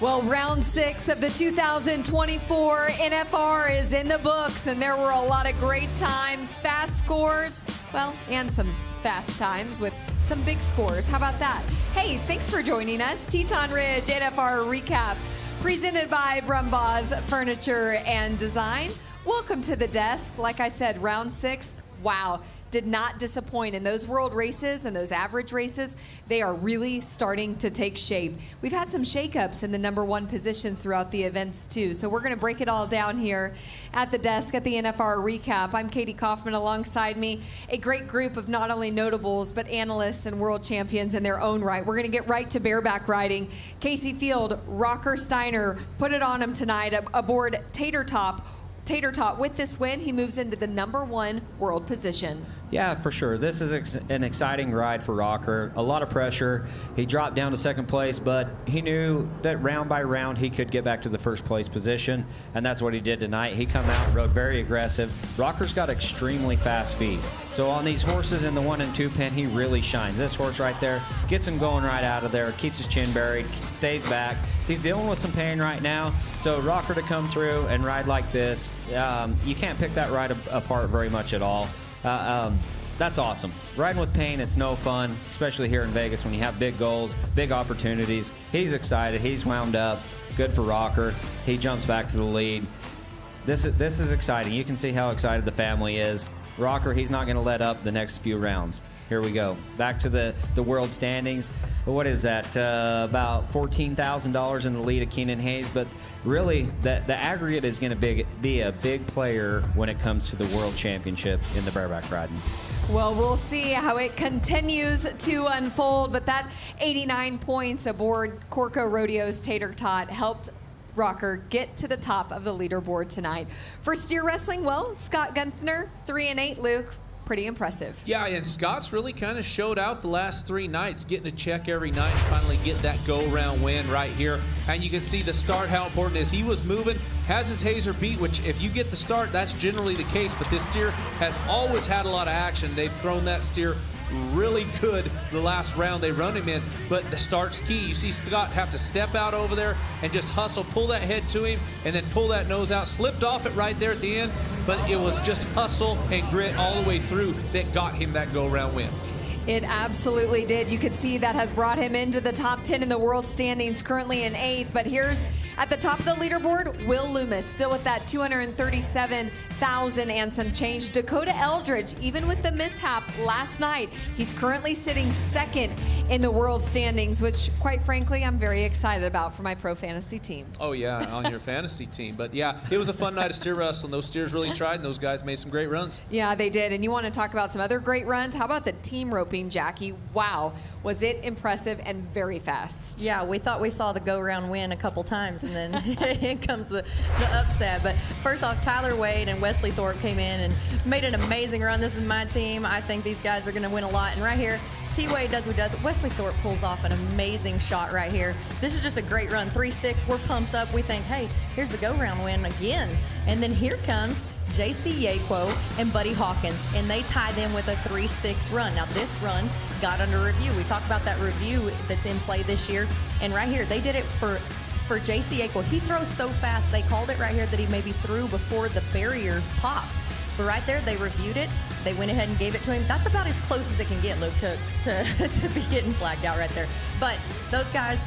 Well, round 6 of the 2024 NFR is in the books, and there were a lot of great times, fast scores, well, and some fast times with some big scores. How about that? Hey, thanks for joining us. Teton Ridge NFR recap presented by Brumbaugh's Furniture and Design. Welcome to the desk. Like I said, round 6, wow, did not disappoint. In those world races and those average races, they are really starting to take shape. We've had some shakeups in the number 1 positions throughout the events too. So we're going to break it all down here at the desk at the NFR recap. I'm Kadee Coffman. Alongside me, a great group of not only notables, but analysts and world champions in their own right. We're going to get right to bareback riding. Casey Field, Rocker Steiner, put it on him tonight aboard Tater Tot. With this win, he moves into the number 1 world position. Yeah, for sure. This is an exciting ride for Rocker. A lot of pressure. He dropped down to second place, but he knew that round by round he could get back to the first place position, and that's what he did tonight. He come out and rode very aggressive. Rocker's got extremely fast feet. So on these horses in the 1 and 2 pen, he really shines. This horse right there gets him going right out of there, keeps his chin buried, stays back. He's dealing with some pain right now. So Rocker to come through and ride like this, you can't pick that ride apart very much at all. That's awesome. Riding with pain, it's no fun, especially here in Vegas when you have big goals, big opportunities. He's excited. He's wound up. Good for Rocker. He jumps back to the lead. This is exciting. You can see how excited the family is. Rocker, he's not going to let up the next few rounds. Here we go. Back to the world standings. What is that? About $14,000 in the lead of Keenan Hayes. But really, the aggregate is going to be a big player when it comes to the world championship in the bareback riding. Well, we'll see how it continues to unfold. But that 89 points aboard Corco Rodeo's Tater Tot helped Rocker get to the top of the leaderboard tonight. For steer wrestling, well, Scott Gunther, 3-8. Luke, pretty impressive. Yeah, and Scott's really kind of showed out the last 3 nights, getting a check every night, finally get that go-round win right here. And you can see the start, how important it is. He was moving, has his hazer beat, which if you get the start, that's generally the case. But this steer has always had a lot of action. They've thrown that steer really good the last round they run him in, but the start's key. You see Scott have to step out over there and just hustle, pull that head to him, and then pull that nose out. Slipped off it right there at the end, but it was just hustle and grit all the way through that got him that go-round win. It absolutely did. You could see that has brought him into the top 10 in the world standings, currently in 8th. But here's at the top of the leaderboard, Will Loomis, still with that 237,000 and some change. Dakota Eldridge, even with the mishap last night, he's currently sitting 2nd in the world standings, which, quite frankly, I'm very excited about for my pro fantasy team. Oh, yeah, on your fantasy team. But, yeah, it was a fun night of steer wrestling. Those steers really tried, and those guys made some great runs. Yeah, they did. And you want to talk about some other great runs? How about the team roping, Jackie? Wow, was it impressive and very fast. Yeah, we thought we saw the go-round win a couple times, and then in comes the upset. But first off, Tyler Wade and Wesley Thorpe came in and made an amazing run. This is my team. I think these guys are going to win a lot. And right here, T-Wade does what he does. Wesley Thorpe pulls off an amazing shot right here. This is just a great run. 3-6. We're pumped up. We think, hey, here's the go-round win again. And then here comes J.C. Yaquo and Buddy Hawkins, and they tie them with a 3-6 run. Now, this run got under review. We talked about that review that's in play this year. And right here, they did it for J.C. Yaquo. He throws so fast, they called it right here that he maybe threw before the barrier popped. But right there, they reviewed it. They went ahead and gave it to him. That's about as close as it can get, Luke, to be getting flagged out right there. But those guys,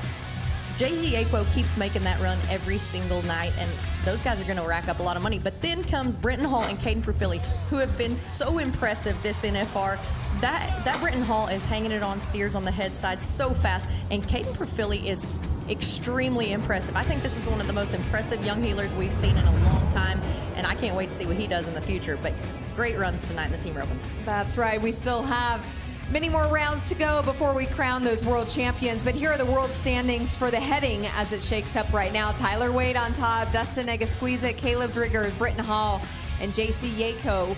J.C. Yaquo keeps making that run every single night, and those guys are going to rack up a lot of money. But then comes Brenton Hall and Caden Profili, who have been so impressive this NFR. That Brenton Hall is hanging it on steers on the head side so fast, and Caden Profili is extremely impressive. I think this is one of the most impressive young healers we've seen in a long time, and I can't wait to see what he does in the future. But great runs tonight in the team roping. That's right. We still have many more rounds to go before we crown those world champions. But here are the world standings for the heading as it shakes up right now. Tyler Wade on top, Dustin Egasquiza, Caleb Driggers, Britton Hall, and J.C. Yaquo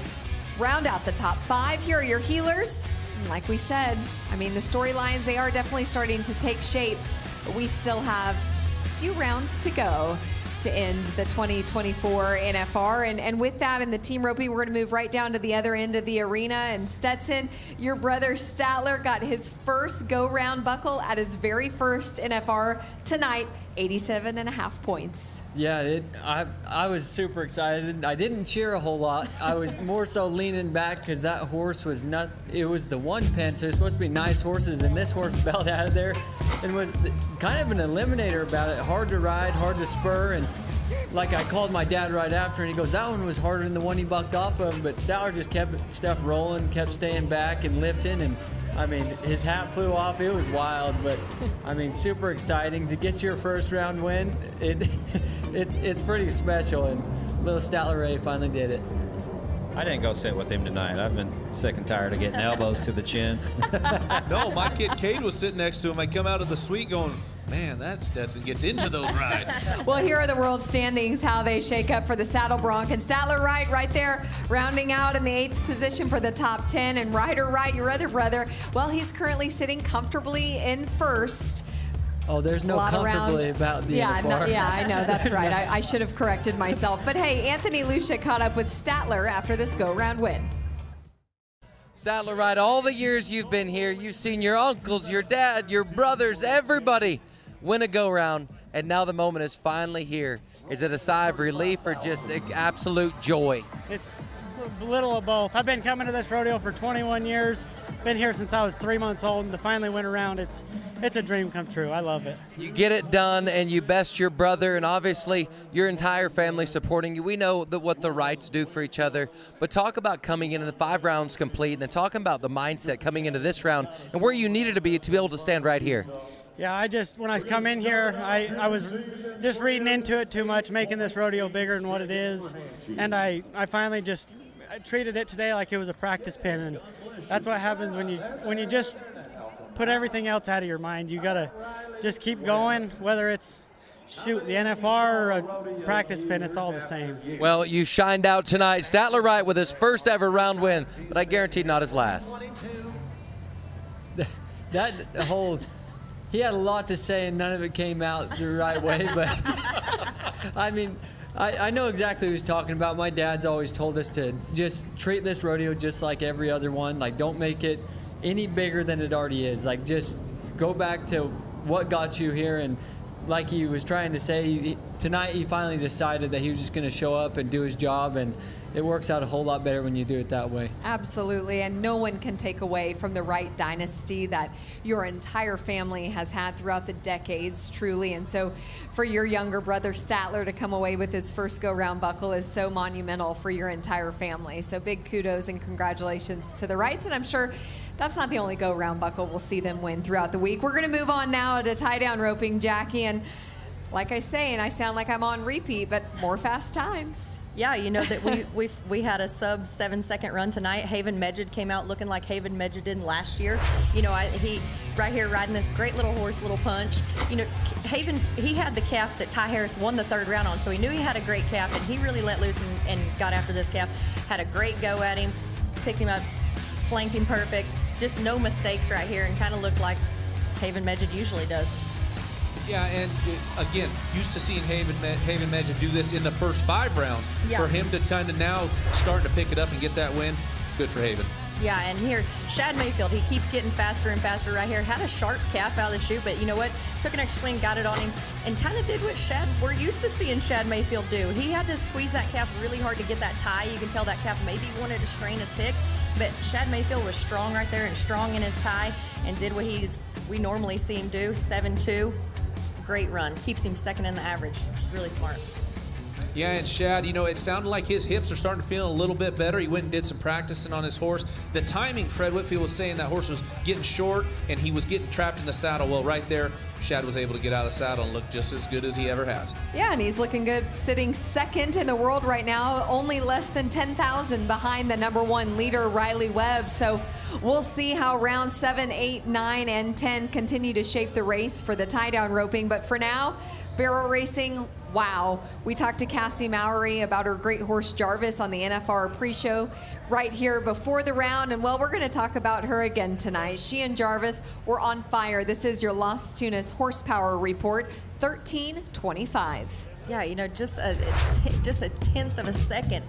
round out the top 5. Here are your healers. And like we said, I mean, the storylines, they are definitely starting to take shape. But we still have a few rounds to go to end the 2024 NFR. And with that in the team roping, we're going to move right down to the other end of the arena. And Stetson, your brother Statler got his first go-round buckle at his very first NFR tonight. 87.5 points. Yeah, I was super excited. I didn't cheer a whole lot. I was more so leaning back because that horse was not. It was the one pen, so it's supposed to be nice horses, and this horse bailed out of there and was kind of an eliminator about it. Hard to ride, hard to spur, and like I called my dad right after, and he goes, "That one was harder than the one he bucked off of." But Statler just kept stuff rolling, kept staying back and lifting, and I mean, his hat flew off. It was wild, but I mean, super exciting to get your first round win. It's pretty special, and little Statler Ray finally did it. I didn't go sit with him tonight. I've been sick and tired of getting elbows to the chin. No, my kid Cade was sitting next to him. I come out of the suite going, man, that Stetson gets into those rides. Well, here are the world standings, how they shake up for the Saddle Bronc. And Statler Wright right there, rounding out in the 8th position for the top 10. And Ryder Wright, your other brother, well, he's currently sitting comfortably in first. Oh, there's no comfortably about the NFR. Yeah, I know. That's right. I should have corrected myself. But, hey, Anthony Lucia caught up with Statler after this go-round win. Statler Wright, all the years you've been here, you've seen your uncles, your dad, your brothers, everybody win a go-round, and now the moment is finally here. Is it a sigh of relief or just absolute joy? It's a little of both. I've been coming to this rodeo for 21 years. Been here since I was 3 months old, and to finally win a round, it's a dream come true. I love it. You get it done, and you best your brother, and obviously your entire family supporting you. We know what the Wrights do for each other, but talk about coming into the 5 rounds complete, and then talking about the mindset coming into this round and where you needed to be able to stand right here. Yeah, when I come in here, I was just reading into it too much, making this rodeo bigger than what it is, and I finally I treated it today like it was a practice pin, and that's what happens when you just put everything else out of your mind. You gotta just keep going, whether it's the NFR or a practice pin, it's all the same. Well, you shined out tonight. Statler Wright with his first ever round win, but I guarantee not his last. He had a lot to say, and none of it came out the right way, but I mean, I know exactly what he's talking about. My dad's always told us to just treat this rodeo just like every other one. Like, don't make it any bigger than it already is. Like, just go back to what got you here. And like he was trying to say, tonight he finally decided that he was just going to show up and do his job, and it works out a whole lot better when you do it that way. Absolutely, and no one can take away from the Wright dynasty that your entire family has had throughout the decades, truly. And so for your younger brother Statler to come away with his first go-round buckle is so monumental for your entire family. So big kudos and congratulations to the Wrights, and I'm sure that's not the only go-round buckle we'll see them win throughout the week. We're going to move on now to tie-down roping, Jackie, and like I say, and I sound like I'm on repeat, but more fast times. Yeah, you know that we had a sub 7-second run tonight. Haven Medjid came out looking like Haven Medjid did last year. You know, he right here riding this great little horse, Little Punch. You know, Haven, he had the calf that Ty Harris won the 3rd round on, so he knew he had a great calf, and he really let loose and got after this calf. Had a great go at him, picked him up, flanked him perfect. Just no mistakes right here, and kind of looked like Haven Medjid usually does. Yeah, and again, used to seeing Haven Medjid do this in the first 5 rounds. Yeah. For him to kind of now start to pick it up and get that win, good for Haven. Yeah, and here, Shad Mayfield, he keeps getting faster and faster right here. Had a sharp calf out of the chute, but you know what? Took an extra swing, got it on him, and kind of did what we're used to seeing Shad Mayfield do. He had to squeeze that calf really hard to get that tie. You can tell that calf maybe wanted to strain a tick, but Shad Mayfield was strong right there and strong in his tie and did what we normally see him do, 7-2. Great run. Keeps him 2nd in the average, which is really smart. Yeah, and Shad, you know, it sounded like his hips are starting to feel a little bit better. He went and did some practicing on his horse. The timing, Fred Whitfield was saying that horse was getting short and he was getting trapped in the saddle. Well, right there, Shad was able to get out of the saddle and look just as good as he ever has. Yeah, and he's looking good, sitting 2nd in the world right now, only less than 10,000 behind the #1 leader, Riley Webb. So we'll see how rounds 7, 8, 9, and 10 continue to shape the race for the tie-down roping. But for now, barrel racing, wow. We talked to Cassie Mowry about her great horse Jarvis on the NFR pre-show right here before the round. And well, we're going to talk about her again tonight. She and Jarvis were on fire. This is your Las Tunas horsepower report, 13:25. Yeah, you know, just a 1/10 of a second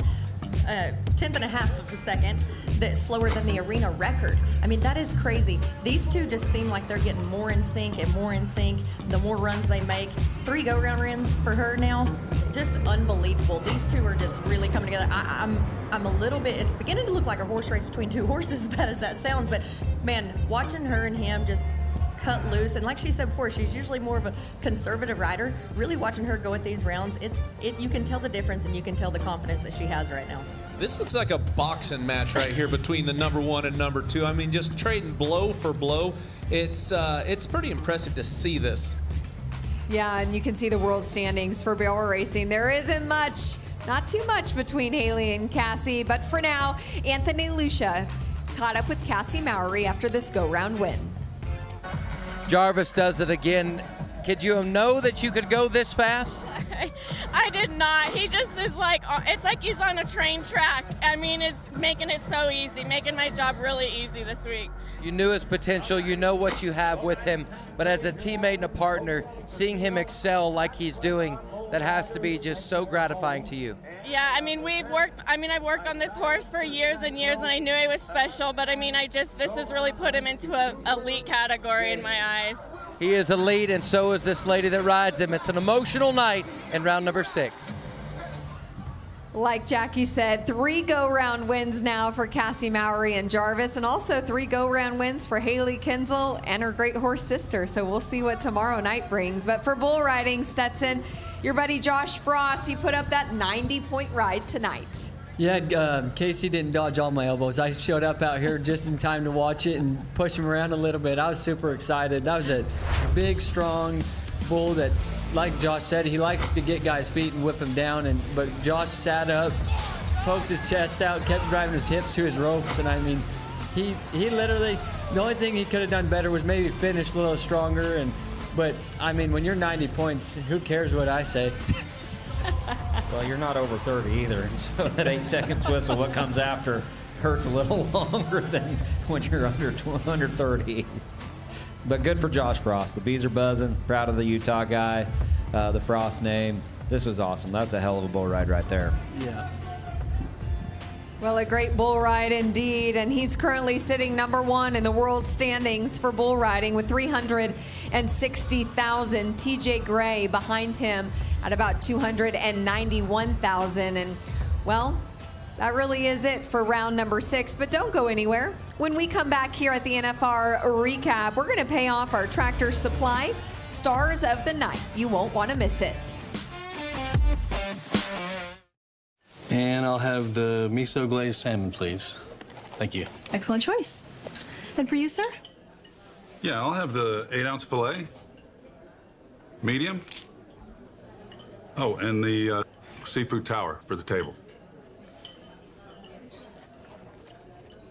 tenth and a half of a second that's slower than the arena record. I mean, that is crazy. These two just seem like they're getting more in sync and more in sync the more runs they make. 3 go-round runs for her now, just unbelievable. These two are just really coming together. I'm a little bit, it's beginning to look like a horse race between two horses, as bad as that sounds, but man, watching her and him just cut loose, and like she said before, she's usually more of a conservative rider. Really watching her go at these rounds, you can tell the difference, and you can tell the confidence that she has right now. This looks like a boxing match right here between the number 1 and number 2. I mean, just trading blow for blow. It's pretty impressive to see this. Yeah, and you can see the world standings for barrel racing. There isn't much, not too much between Haley and Cassie, but for now, Anthony Lucia caught up with Cassie Mauney after this go-round win. Jarvis does it again. Could you know that you could go this fast? I did not. He just is like, it's like he's on a train track. I mean, it's making it so easy, making my job really easy this week. You knew his potential, you know what you have with him, but as a teammate and a partner, seeing him excel like he's doing, that has to be just so gratifying to you. Yeah, I mean, I've worked on this horse for years and years, and I knew he was special, but I mean, this has really put him into an elite category in my eyes. He is elite, and so is this lady that rides him. It's an emotional night in round number 6. Like Jackie said, 3 go-round wins now for Cassie Mauney and Jarvis, and also 3 go-round wins for Haley Kinzel and her great horse sister. So we'll see what tomorrow night brings. But for bull riding, Stetson, your buddy Josh Frost, he put up that 90-point ride tonight. Yeah, Casey didn't dodge all my elbows. I showed up out here just in time to watch it and push him around a little bit. I was super excited. That was a big, strong bull that, like Josh said, he likes to get guys' feet and whip them down. But Josh sat up, poked his chest out, kept driving his hips to his ropes. And I mean, he literally, the only thing he could have done better was maybe finish a little stronger. But I mean, when you're 90 points, who cares what I say? Well, you're not over 30 either, and so that 8 seconds whistle, what comes after, hurts a little longer than when you're under 30. But good for Josh Frost. The bees are buzzing. Proud of the Utah guy, the Frost name. This was awesome. That's a hell of a bull ride right there. Yeah. Well, a great bull ride indeed, and he's currently sitting number 1 in the world standings for bull riding with 360,000. TJ Gray behind him at about 291,000. And, well, that really is it for round number 6. But don't go anywhere. When we come back here at the NFR recap, we're going to pay off our Tractor Supply Stars of the Night. You won't want to miss it. And I'll have the miso glazed salmon, please. Thank you. Excellent choice. And for you, sir? Yeah, I'll have the 8-ounce filet. Medium. Oh, and the seafood tower for the table.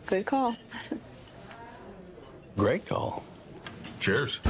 Good call. Great call. Cheers.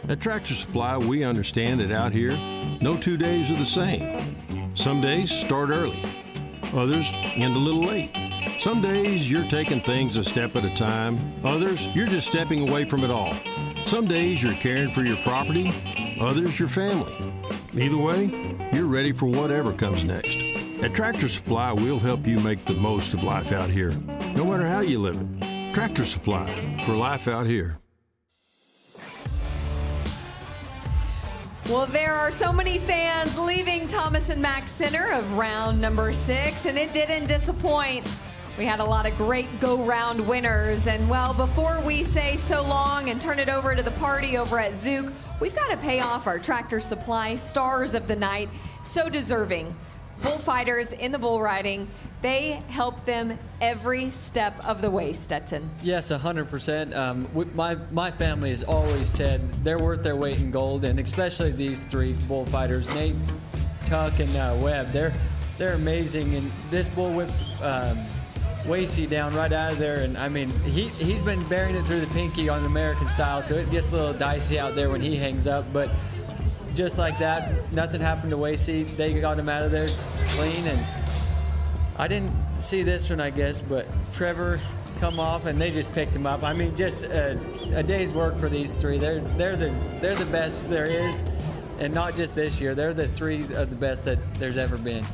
At Tractor Supply, we understand that out here, no 2 days are the same. Some days start early, others end a little late. Some days you're taking things a step at a time, others you're just stepping away from it all. Some days you're caring for your property, others your family. Either way, you're ready for whatever comes next. At Tractor Supply, we'll help you make the most of life out here, no matter how you live it. Tractor Supply, for life out here. Well, there are so many fans leaving Thomas and Mack Center of round number 6, and it didn't disappoint. We had a lot of great go-round winners. And, well, before we say so long and turn it over to the party over at Zouk, we've got to pay off our Tractor Supply Stars of the Night. So deserving. Bullfighters in the bull riding. They help them every step of the way, Stetson. Yes, 100%. My family has always said they're worth their weight in gold, and especially these three bullfighters, Nate, Tuck, and Webb. They're amazing, and this bull whips Wasey down right out of there, and I mean he's been bearing it through the pinky on American style, so it gets a little dicey out there when he hangs up, but just like that, nothing happened to Wasey. They got him out of there clean, and I didn't see this one, I guess, but Trevor come off and they just picked him up. I mean, just a day's work for these three. They're the best there is, and not just this year. They're the three of the best that there's ever been.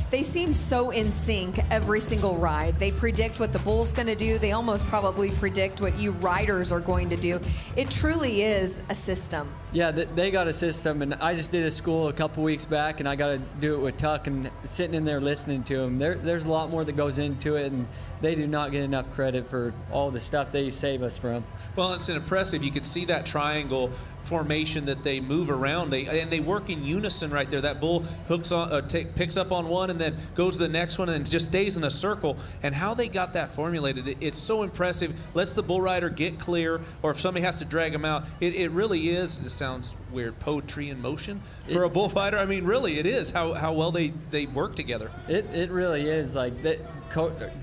They seem so in sync every single ride. They predict what the bull's going to do. They almost probably predict what you riders are going to do. It truly is a system. Yeah, they got a system, and I just did a school a couple weeks back, and I got to do it with Tuck, and sitting in there listening to him. There's a lot more that goes into it, and they do not get enough credit for all the stuff they save us from. Well, it's impressive. You could see that triangle formation that they move around. They work in unison right there. That bull hooks on, picks up on one and then goes to the next one and just stays in a circle. And how they got that formulated, it's so impressive. Lets the bull rider get clear, or if somebody has to drag him out, it really is. It sounds weird, poetry in motion for a bullfighter. I mean, really, it is how well they work together. It really is. Like that.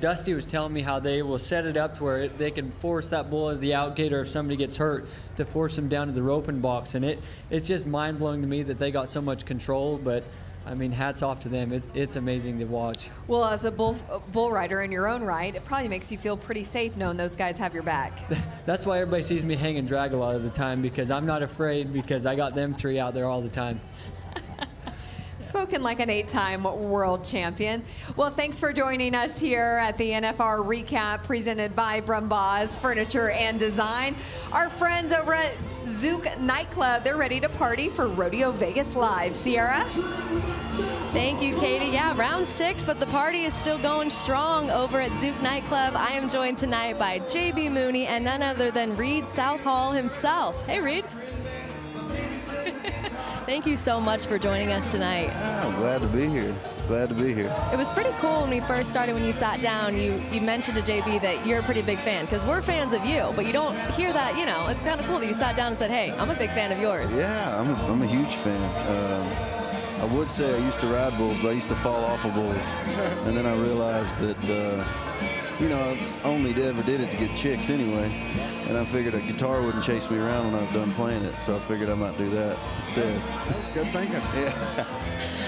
Dusty was telling me how they will set it up to where they can force that bull to the outgate, or if somebody gets hurt, to force them down to the roping box. And it's just mind-blowing to me that they got so much control, but I mean, hats off to them. It's amazing to watch. Well, as a bull rider in your own right, it probably makes you feel pretty safe knowing those guys have your back. That's why everybody sees me hang and drag a lot of the time, because I'm not afraid, because I got them three out there all the time. Spoken like an 8-time world champion. Well, thanks for joining us here at the NFR Recap presented by Brumbaugh Furniture and Design. Our friends over at Zouk Nightclub, they're ready to party for Rodeo Vegas Live. Sierra? Thank you, Kadee. Yeah, round 6, but the party is still going strong over at Zouk Nightclub. I am joined tonight by JB Mooney and none other than Reed Southall himself. Hey, Reed. Thank you so much for joining us tonight. I'm glad to be here. Glad to be here. It was pretty cool when we first started, when you sat down, you mentioned to JB that you're a pretty big fan, because we're fans of you, but you don't hear that, you know. It's kind of cool that you sat down and said, hey, I'm a big fan of yours. Yeah, I'm a huge fan. I would say I used to ride bulls, but I used to fall off of bulls. And then I realized that, you know, I only ever did it to get chicks anyway. And I figured a guitar wouldn't chase me around when I was done playing it, so I figured I might do that instead. That's good thinking. Yeah.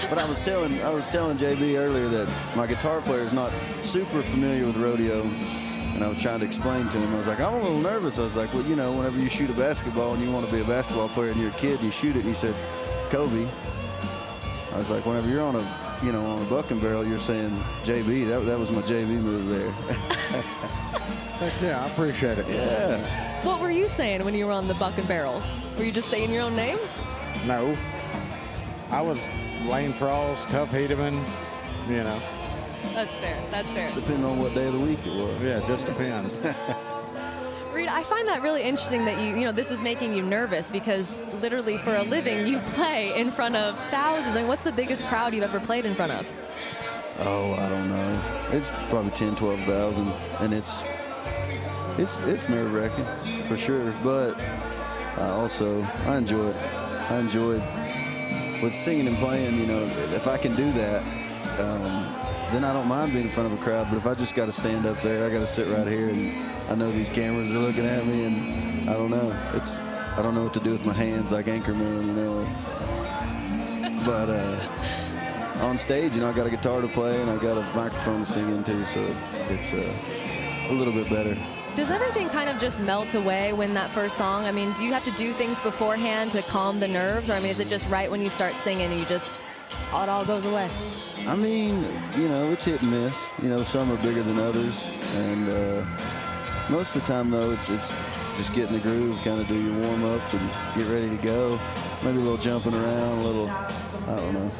But I was telling JB earlier that my guitar player is not super familiar with rodeo, and I was trying to explain to him. I was like, I'm a little nervous. I was like, well, you know, whenever you shoot a basketball and you want to be a basketball player and you're a kid and you shoot it, and he said, Kobe. I was like, whenever you're on a buck and barrel, you're saying JB. That was my JB move there. Heck yeah, I appreciate it. Yeah. What were you saying when you were on the buck and barrels? Were you just saying your own name? No. I was Lane Frost, Tough Hedeman, you know. That's fair. That's fair. Depending on what day of the week it was. Yeah, it just depends. Reed, I find that really interesting that you know, this is making you nervous, because literally for a living you play in front of thousands. I mean, what's the biggest crowd you've ever played in front of? Oh, I don't know. It's probably 10, 12,000, and it's nerve-wracking for sure. But I enjoy it. I enjoy with singing and playing. You know, if I can do that, then I don't mind being in front of a crowd. But if I just got to stand up there, I got to sit right here, and I know these cameras are looking at me, and I don't know. I don't know what to do with my hands like Anchorman, you know. But on stage, you know, I got a guitar to play and I got a microphone to sing into, so it's a little bit better. Does everything kind of just melt away when that first song? I mean, do you have to do things beforehand to calm the nerves, or I mean, is it just right when you start singing and it all goes away? I mean, you know, it's hit and miss. You know, some are bigger than others, and most of the time though, it's just get in the groove, kind of do your warm up and get ready to go. Maybe a little jumping around, a little, I don't know.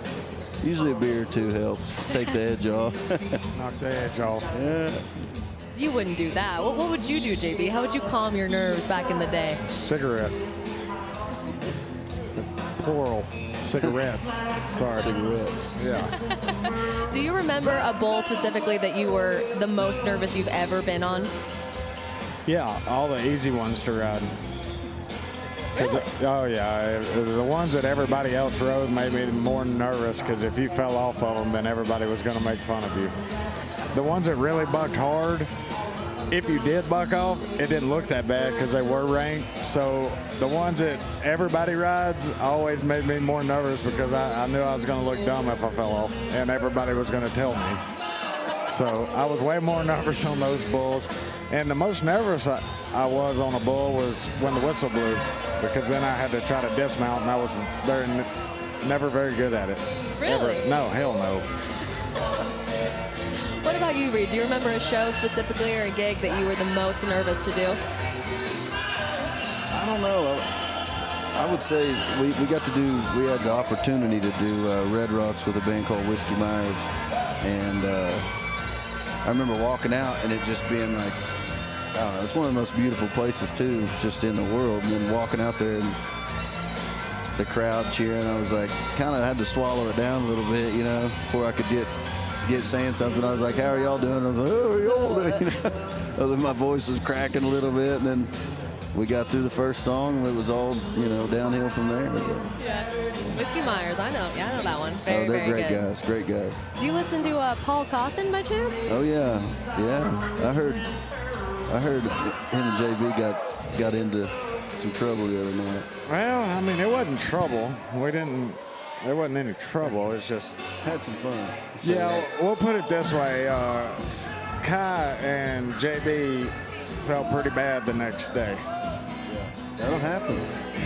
Usually a beer or two helps. Take the edge off. Knock the edge off. Yeah. You wouldn't do that. What would you do, JB? How would you calm your nerves back in the day? Cigarette. Plural. Cigarettes. Sorry. Cigarettes. Yeah. Do you remember a bull specifically that you were the most nervous you've ever been on? Yeah, all the easy ones to ride. Oh, yeah. The ones that everybody else rode made me more nervous because if you fell off of them, then everybody was going to make fun of you. The ones that really bucked hard, if you did buck off, it didn't look that bad because they were ranked. So the ones that everybody rides always made me more nervous because I knew I was going to look dumb if I fell off, and everybody was going to tell me. So I was way more nervous on those bulls. And the most nervous I was on a bull was when the whistle blew, because then I had to try to dismount, and I was never very good at it. Really? Ever. No, hell no. What about you, Reed? Do you remember a show specifically or a gig that you were the most nervous to do? I don't know. I would say we had the opportunity to do Red Rocks with a band called Whiskey Myers. And I remember walking out and it just being like, I don't know, it's one of the most beautiful places too, just in the world. And then walking out there and the crowd cheering, I was like, kind of had to swallow it down a little bit, you know, before I could get saying something. I was like, how are y'all doing? I was like, oh, y'all doing? You know? Then my voice was cracking a little bit, and then we got through the first song, and it was all, you know, downhill from there. Yeah. Whiskey Myers, I know that one. They're great guys, great guys. Do you listen to Paul Coffman by chance? Oh yeah. I heard him and JB got into some trouble the other night. Well, I mean, it wasn't trouble. There wasn't any trouble. It's just had some fun. Yeah, we'll put it this way. Kai and JB felt pretty bad the next day. Yeah, that'll happen.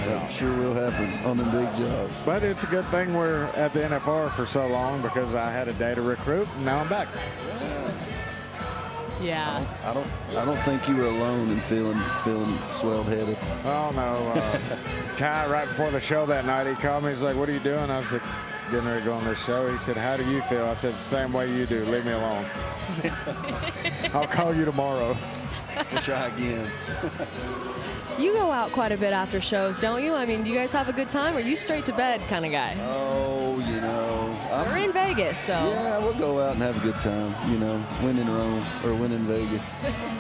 That sure will happen on them big jobs. But it's a good thing we're at the NFR for so long because I had a day to recruit, and now I'm back. Yeah. I don't think you were alone in feeling swelled headed. Oh no. Kai, right before the show that night, he called me. He's like, "What are you doing?" I was like, "Getting ready to go on this show." He said, "How do you feel?" I said, "The same way you do. Leave me alone." I'll call you tomorrow. We'll try again. You go out quite a bit after shows, don't you? I mean, do you guys have a good time, or are you straight to bed kind of guy? Oh, you know. We're in Vegas, so. Yeah, we'll go out and have a good time, you know, win in Rome or win in Vegas.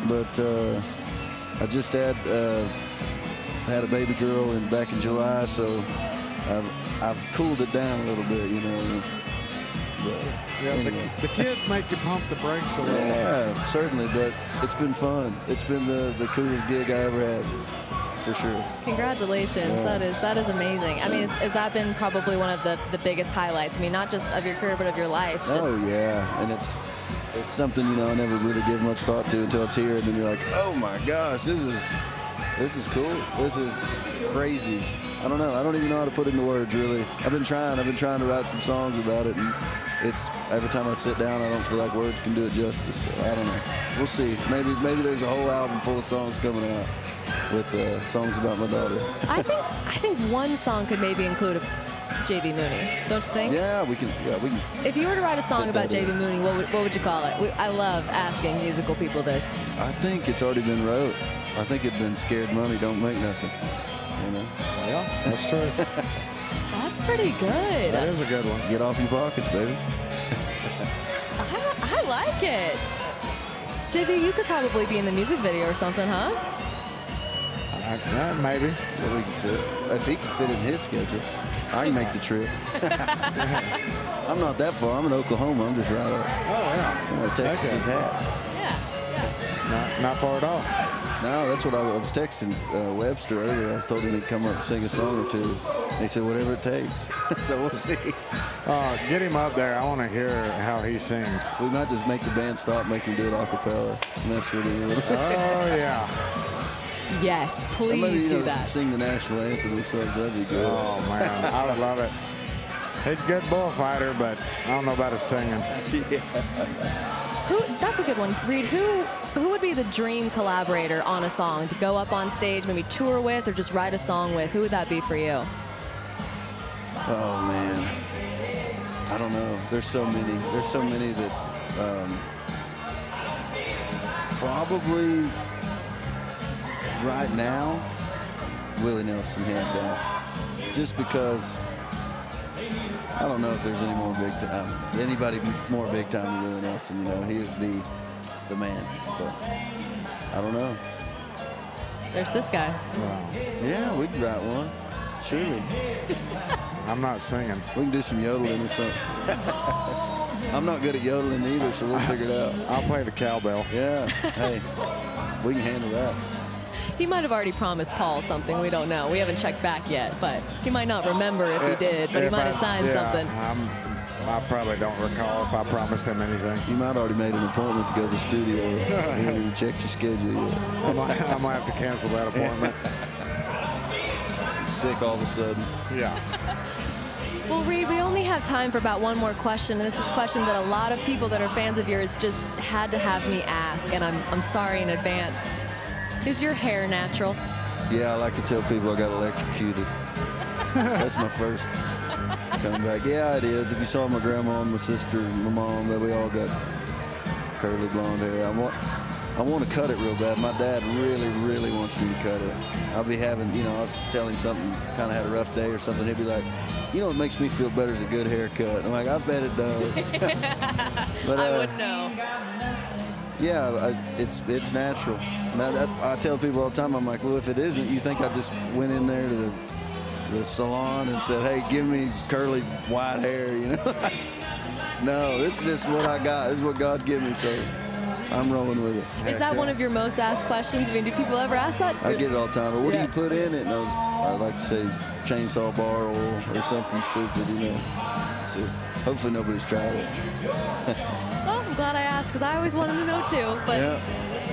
But I just had a baby girl back in July, so I've cooled it down a little bit, you know. But yeah, anyway. the kids make you pump the brakes a little. Yeah, certainly, but it's been fun. It's been the coolest gig I ever had, for sure. Congratulations. Yeah. That is amazing. I mean, has that been probably one of the biggest highlights? I mean, not just of your career, but of your life. Oh, yeah, and it's something, you know, I never really give much thought to until it's here, and then you're like, oh my gosh, this is cool. This is crazy. I don't know. I don't even know how to put it into words, really. I've been trying to write some songs about it, and it's every time I sit down, I don't feel like words can do it justice. So I don't know. We'll see. Maybe there's a whole album full of songs coming out with songs about my daughter. I think one song could maybe include JB Mooney, don't you think? Yeah, we can. If you were to write a song about JB Mooney, what would you call it? I love asking musical people this. I think it's already been wrote. I think it'd been Scared Money Don't Make Nothing. You know? Yeah, that's true. That's pretty good. That is a good one. Get off your pockets, baby. I like it. JB, you could probably be in the music video or something, huh? Maybe. Well, we can fit. If he can fit in his schedule, I can make the trip. I'm not that far. I'm in Oklahoma. I'm just right up. Oh, yeah. Texas is hat. Yeah. Not far at all. No, that's what I was texting Webster earlier. I was told him he'd come up and sing a song or two. And he said, whatever it takes. So we'll see. Get him up there. I want to hear how he sings. We might just make the band stop, make him do it a cappella. And that's really good. Oh, yeah. Yes, please maybe, do that. Sing the national anthem or something. That'd be good. Oh, man. I would love it. He's a good bullfighter, but I don't know about his singing. That's a good one. Reed, who would be the dream collaborator on a song to go up on stage, maybe tour with, or just write a song with? Who would that be for you? Oh, man. I don't know. There's so many. There's so many that probably right now, Willie Nelson, hands down. Just because I don't know if there's anybody more big time than Willie Nelson. You know, he is the man. But I don't know. There's this guy. Yeah, we can write one. Surely. I'm not singing. We can do some yodeling or something. I'm not good at yodeling either, so we'll figure it out. I'll play the cowbell. Yeah. Hey, we can handle that. He might have already promised Paul something. We don't know. We haven't checked back yet, but he might not remember if he did, but he might have signed something. I probably don't recall if I promised him anything. You might already made an appointment to go to the studio. You haven't even checked your schedule yet. I might have to cancel that appointment. Sick all of a sudden. Yeah. Well, Reed, we only have time for about one more question, and this is a question that a lot of people that are fans of yours just had to have me ask, and I'm sorry in advance. Is your hair natural? Yeah, I like to tell people I got electrocuted. That's my first coming back. Yeah, it is. If you saw my grandma and my sister and my mom, we all got curly blonde hair. I want to cut it real bad. My dad really, really wants me to cut it. I'll be having, you know, I was telling him something, kind of had a rough day or something. He'd be like, you know what makes me feel better is a good haircut. I'm like, I bet it does. But, I wouldn't know. Yeah, it's natural. I tell people all the time, I'm like, well, if it isn't, you think I just went in there to the salon and said, hey, give me curly white hair, you know? No, this is just what I got. This is what God gave me, so I'm rolling with it. Is that one of your most asked questions? I mean, do people ever ask that? I get it all the time. But what do you put in it? And I like to say chainsaw bar oil or something stupid, you know. So hopefully nobody's tried it. Well, I'm glad I asked because I always wanted to know too. But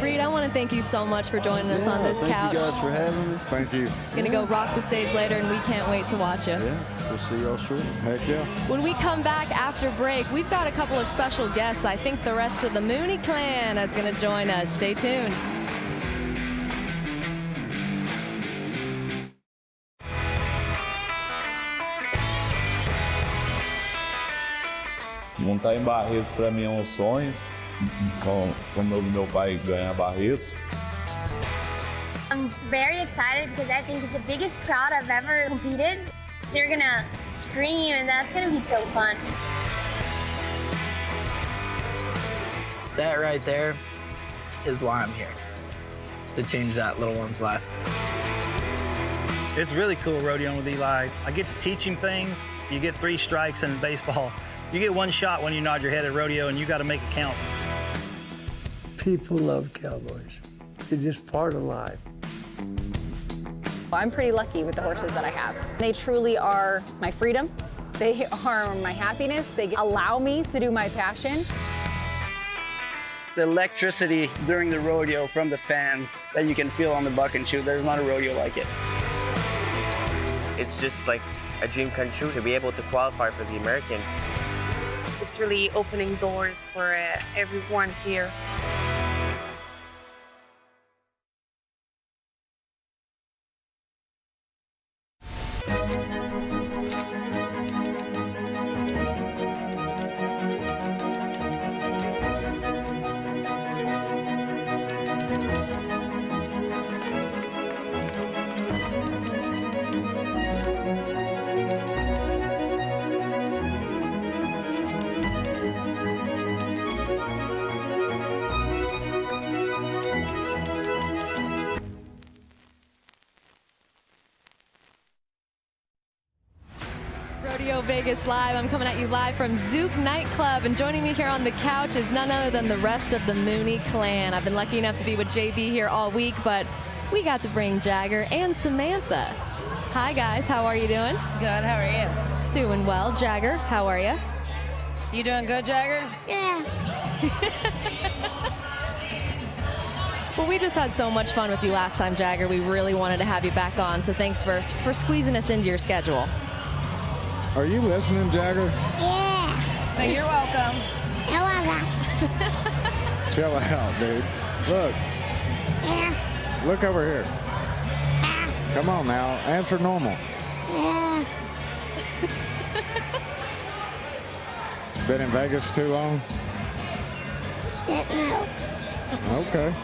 Reed, I want to thank you so much for joining us on this couch. Thank you guys for having me. Thank you. Gonna go rock the stage later, and we can't wait to watch you. Yeah, we'll see y'all shortly. Heck yeah. When we come back after break, we've got a couple of special guests. I think the rest of the Mooney clan is going to join us. Stay tuned. Montar em Barretos para mim é sonho, como eu vi meu pai ganhar Barretos. I'm very excited because I think it's the biggest crowd I've ever competed. They're gonna scream and that's gonna be so fun. That right there is why I'm here, to change that little one's life. It's really cool rodeoing with Eli. I get to teach him things. You get 3 strikes in baseball. You get 1 shot when you nod your head at rodeo, and you got to make it count. People love cowboys. They're just part of life. I'm pretty lucky with the horses that I have. They truly are my freedom. They are my happiness. They allow me to do my passion. The electricity during the rodeo from the fans that you can feel on the buck and shoot, there's not a rodeo like it. It's just like a dream come true to be able to qualify for the American. It's really opening doors for everyone here. Rodeo Vegas Live. I'm coming at you live from Zouk nightclub, and joining me here on the couch is none other than the rest of the Mooney clan. I've been lucky enough to be with JB here all week, but we got to bring Jagger and Samantha. Hi guys, how are you doing? Good, how are you? Doing well. Jagger, how are you? You doing good, Jagger? Yeah. Well, we just had so much fun with you last time, Jagger. We really wanted to have you back on, so thanks for squeezing us into your schedule. Are you listening, Jagger? Yeah. So you're welcome. You're welcome. Chill out, dude. Look. Yeah. Look over here. Come on now, answer normal. Yeah. Been in Vegas too long? No. Okay.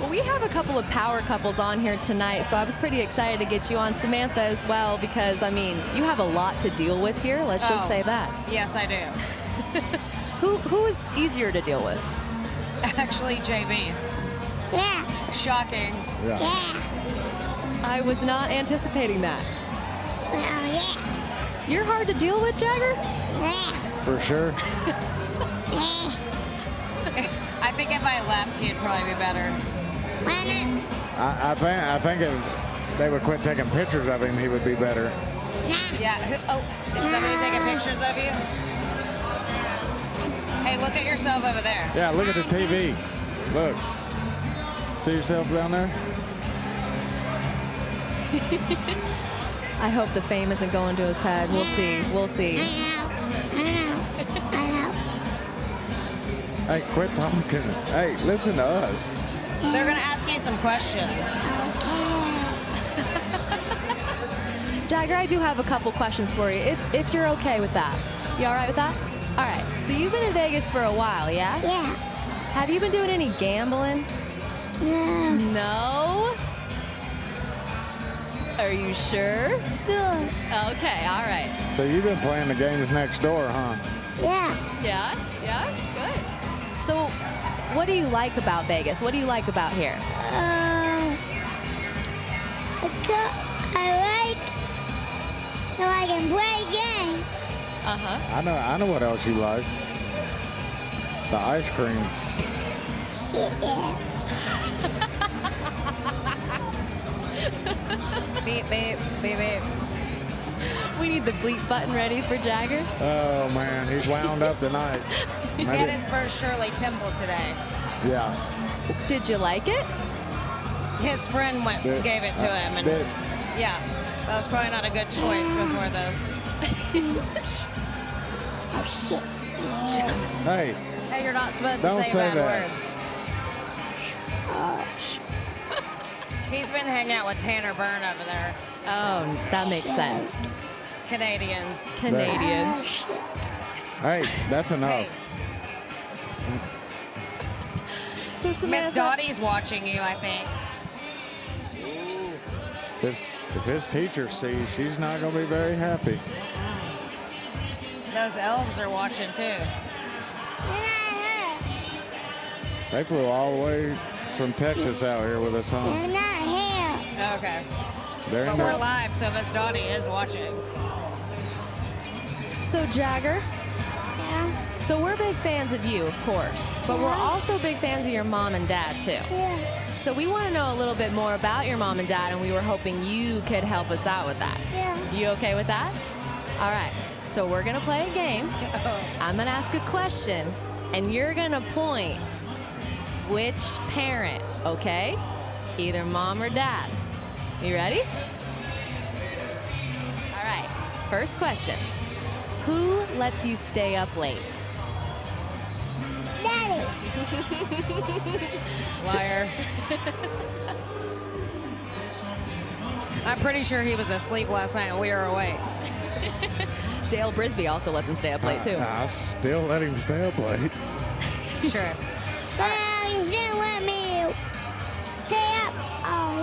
Well, we have a couple of power couples on here tonight, so I was pretty excited to get you on, Samantha, as well, because, I mean, you have a lot to deal with here. Let's just say that. Yes, I do. Who is easier to deal with? Actually, JB. Yeah. Shocking. Yeah. I was not anticipating that. Well, yeah. You're hard to deal with, Jagger? Yeah. For sure. I think if I left, he'd probably be better. Why not? I think if they would quit taking pictures of him, he would be better. Yeah. Oh, is somebody taking pictures of you? Hey, look at yourself over there. Yeah, look at the TV. Look. See yourself down there? I hope the fame isn't going to his head. We'll see. We'll see. I know. Hey, quit talking. Hey, listen to us. They're going to ask you some questions. Jagger, I do have a couple questions for you, if you're okay with that. You all right with that? All right. So you've been in Vegas for a while, yeah? Yeah. Have you been doing any gambling? No. No? Are you sure? Good. Okay, all right. So you've been playing the games next door, huh? Yeah. Yeah, good. So what do you like about Vegas? What do you like about here? I like so I can play games. Uh-huh. I know what else you like. The ice cream. Shit, yeah. Beep, beep, beep, beep. We need the bleep button ready for Jagger. Oh, man, he's wound up tonight. He had his first Shirley Temple today. Yeah. Did you like it? His friend gave it to him, and yeah, that was probably not a good choice before this. Oh, shit. Hey. Hey, you're not supposed to Don't say say bad that. words. He's been hanging out with Tanner Byrne over there. Oh, that makes sense. Canadians. Hey, that's enough. So Miss Samantha, Dottie's watching you, I think. If his teacher sees, she's not going to be very happy. Those elves are watching too. They flew all the way from Texas out here with us, huh? They're not here. Okay. They're But in we're the- live, so Miss Dottie is watching. so Jagger, Yeah. so we're big fans of you, of course, but we're also big fans of your mom and dad, too. Yeah. So we want to know a little bit more about your mom and dad, and we were hoping you could help us out with that. Yeah. You okay with that? All right. So we're going to play a game. I'm going to ask a question, and you're going to point which parent, okay? Either mom or dad. You ready? All right. First question. Who lets you stay up late? Daddy. Liar. I'm pretty sure he was asleep last night and we were awake. Dale Brisby also lets him stay up late, too. I still let him stay up late. Sure. Well, you still let me stay up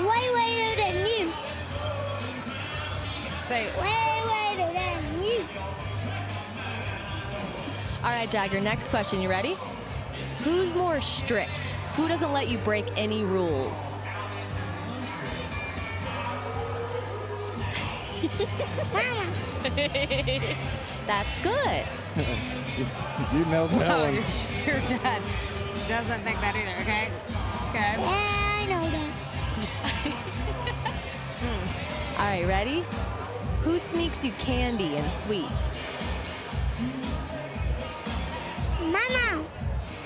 way later than you. Say, Way later than you. All right, Jagger, next question. You ready? Who's more strict? Who doesn't let you break any rules? Mama. That's good. You know that no, one. your dad doesn't think that either, okay? Okay. Yeah, I know that. All right, ready? Who sneaks you candy and sweets? Mama.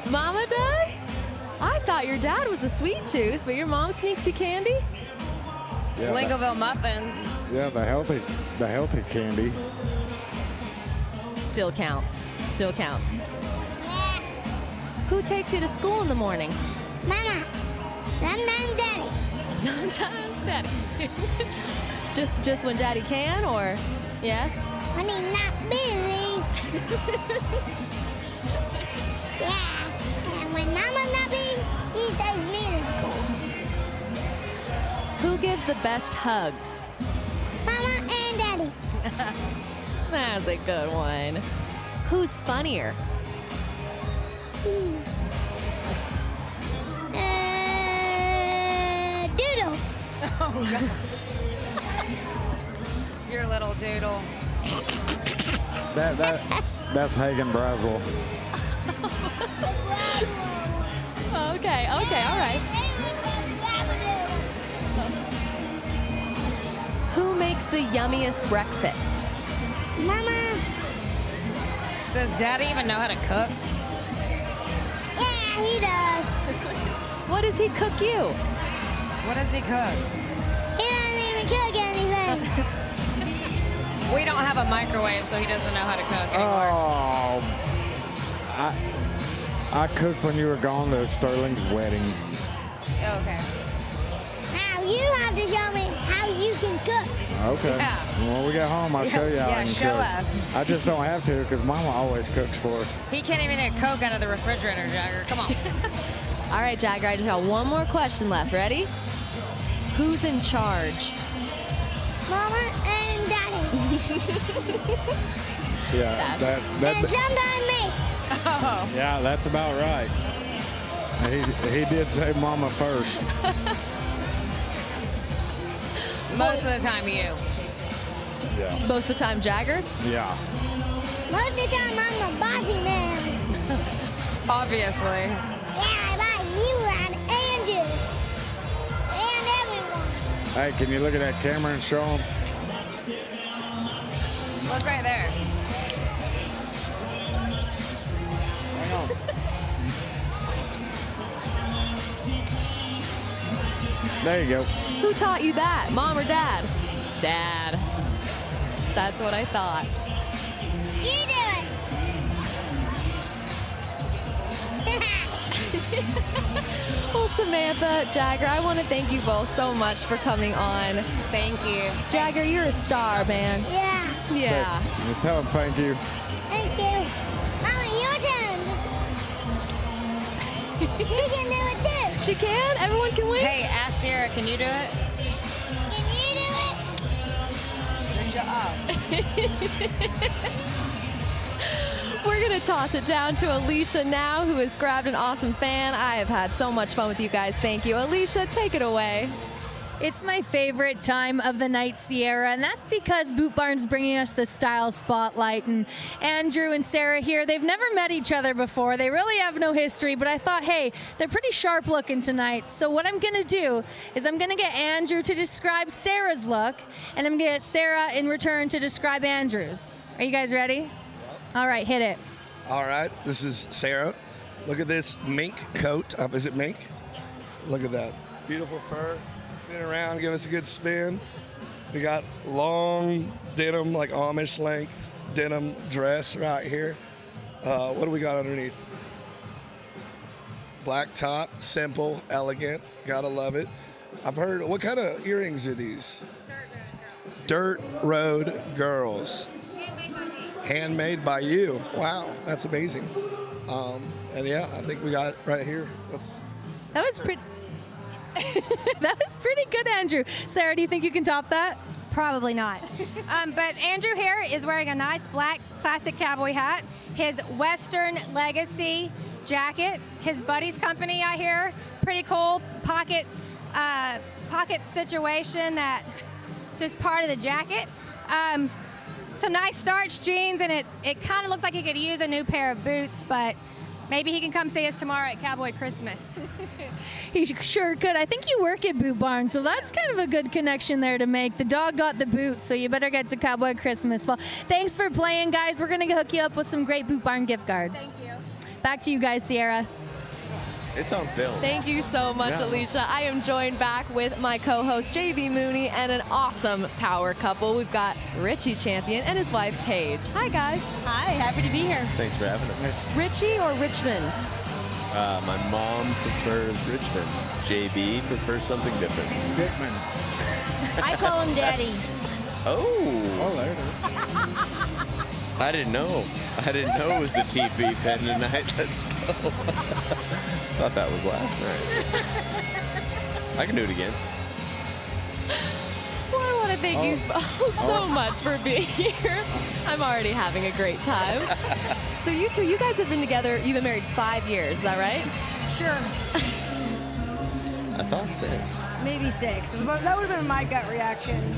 Mama does? I thought your dad was a sweet tooth, but your mom sneaks you candy? Yeah, Lingoville muffins. Yeah, the healthy candy. Still counts. Still counts. Who takes you to school in the morning? Mama. Sometimes Daddy. Sometimes Daddy. just when Daddy can, or yeah? When he's not busy. Yeah. And when Mama's not busy, he takes me to school. gives the best hugs? Mama and Daddy. That's a good one. Who's funnier? Doodle. Oh, God. Your little doodle. That's Hagen Braswell. Okay, all right. Who makes the yummiest breakfast? Mama. Does Daddy even know how to cook? Yeah, he does. What does he cook you? What does he cook? He doesn't even cook anything. We don't have a microwave, so he doesn't know how to cook anymore. Oh, I cooked when you were gone to Sterling's wedding. Okay. Now you have to show me how you can cook. Okay. Yeah. When we get home, I'll show you how I can show cook. us. I just don't have to because Mama always cooks for us. He can't even get Coke out of the refrigerator, Jagger. Come on. All right, Jagger, I just got one more question left. Ready? Who's in charge? Mama and Daddy. Yeah, and sometimes me. Oh. Yeah, that's about right. He did say Mama first. Most of the time, you. Yeah. Most of the time, Jagger? Yeah. Most of the time I'm the bossy man. Obviously. Yeah, I like you and Andrew. And everyone. Hey, can you look at that camera and show them? Look right there. There you go. Who taught you that? Mom or Dad? Dad. That's what I thought. You do it. Well, Samantha, Jagger, I want to thank you both so much for coming on. Thank you. Jagger, you're a star, man. Yeah. Yeah. You tell him thank you. Thank you. Mama, your turn. She can do it too. She can? Everyone can win? Hey, ask Sierra, can you do it? Can you do it? Good job. We're going to toss it down to Alicia now, who has grabbed an awesome fan. I have had so much fun with you guys. Thank you. Alicia, take it away. It's my favorite time of the night, Sierra, and that's because Boot Barn's bringing us the style spotlight. And Andrew and Sarah here, they've never met each other before. They really have no history, but I thought, hey, they're pretty sharp looking tonight. So what I'm going to do is I'm going to get Andrew to describe Sarah's look, and I'm going to get Sarah in return to describe Andrew's. Are you guys ready? All right, hit it. All right, this is Sarah. Look at this mink coat. Is it mink? Look at that. Beautiful fur. Spin around, give us a good spin. We got long denim, like Amish length denim dress right here. What do we got underneath? Black top, simple, elegant. Gotta love it. I've heard, what kind of earrings are these? Dirt Road Girls. Handmade by you. Wow, that's amazing. And yeah, I think we got it right here. That was pretty. That was pretty good, Andrew. Sarah, do you think you can top that? Probably not. But Andrew here is wearing a nice black classic cowboy hat, his Western Legacy jacket, his buddy's company, I hear. Pretty cool pocket situation that's just part of the jacket. Some nice starched jeans, and it kind of looks like he could use a new pair of boots, but maybe he can come see us tomorrow at Cowboy Christmas. He sure could. I think you work at Boot Barn, so that's kind of a good connection there to make. The dog got the boots, so you better get to Cowboy Christmas. Well, thanks for playing, guys. We're going to hook you up with some great Boot Barn gift cards. Thank you. Back to you guys, Sierra. It's on film. Thank you so much, Yeah. Alicia. I am joined back with my co-host, JB Mooney, and an awesome power couple. We've got Richie Champion and his wife, Paige. Hi, guys. Hi, happy to be here. Thanks for having us. Richie or Richmond? My mom prefers Richmond. JB prefers something different. Dickman. I call him Daddy. Oh. Oh, there it is. I didn't know. It was the TV pen tonight. Let's go. Thought that was last night. I can do it again. Well, I want to thank you so much for being here. I'm already having a great time. So you two, you guys have been together, you've been married 5 years, is that right? Sure. I thought 6. Maybe 6. That would have been my gut reaction.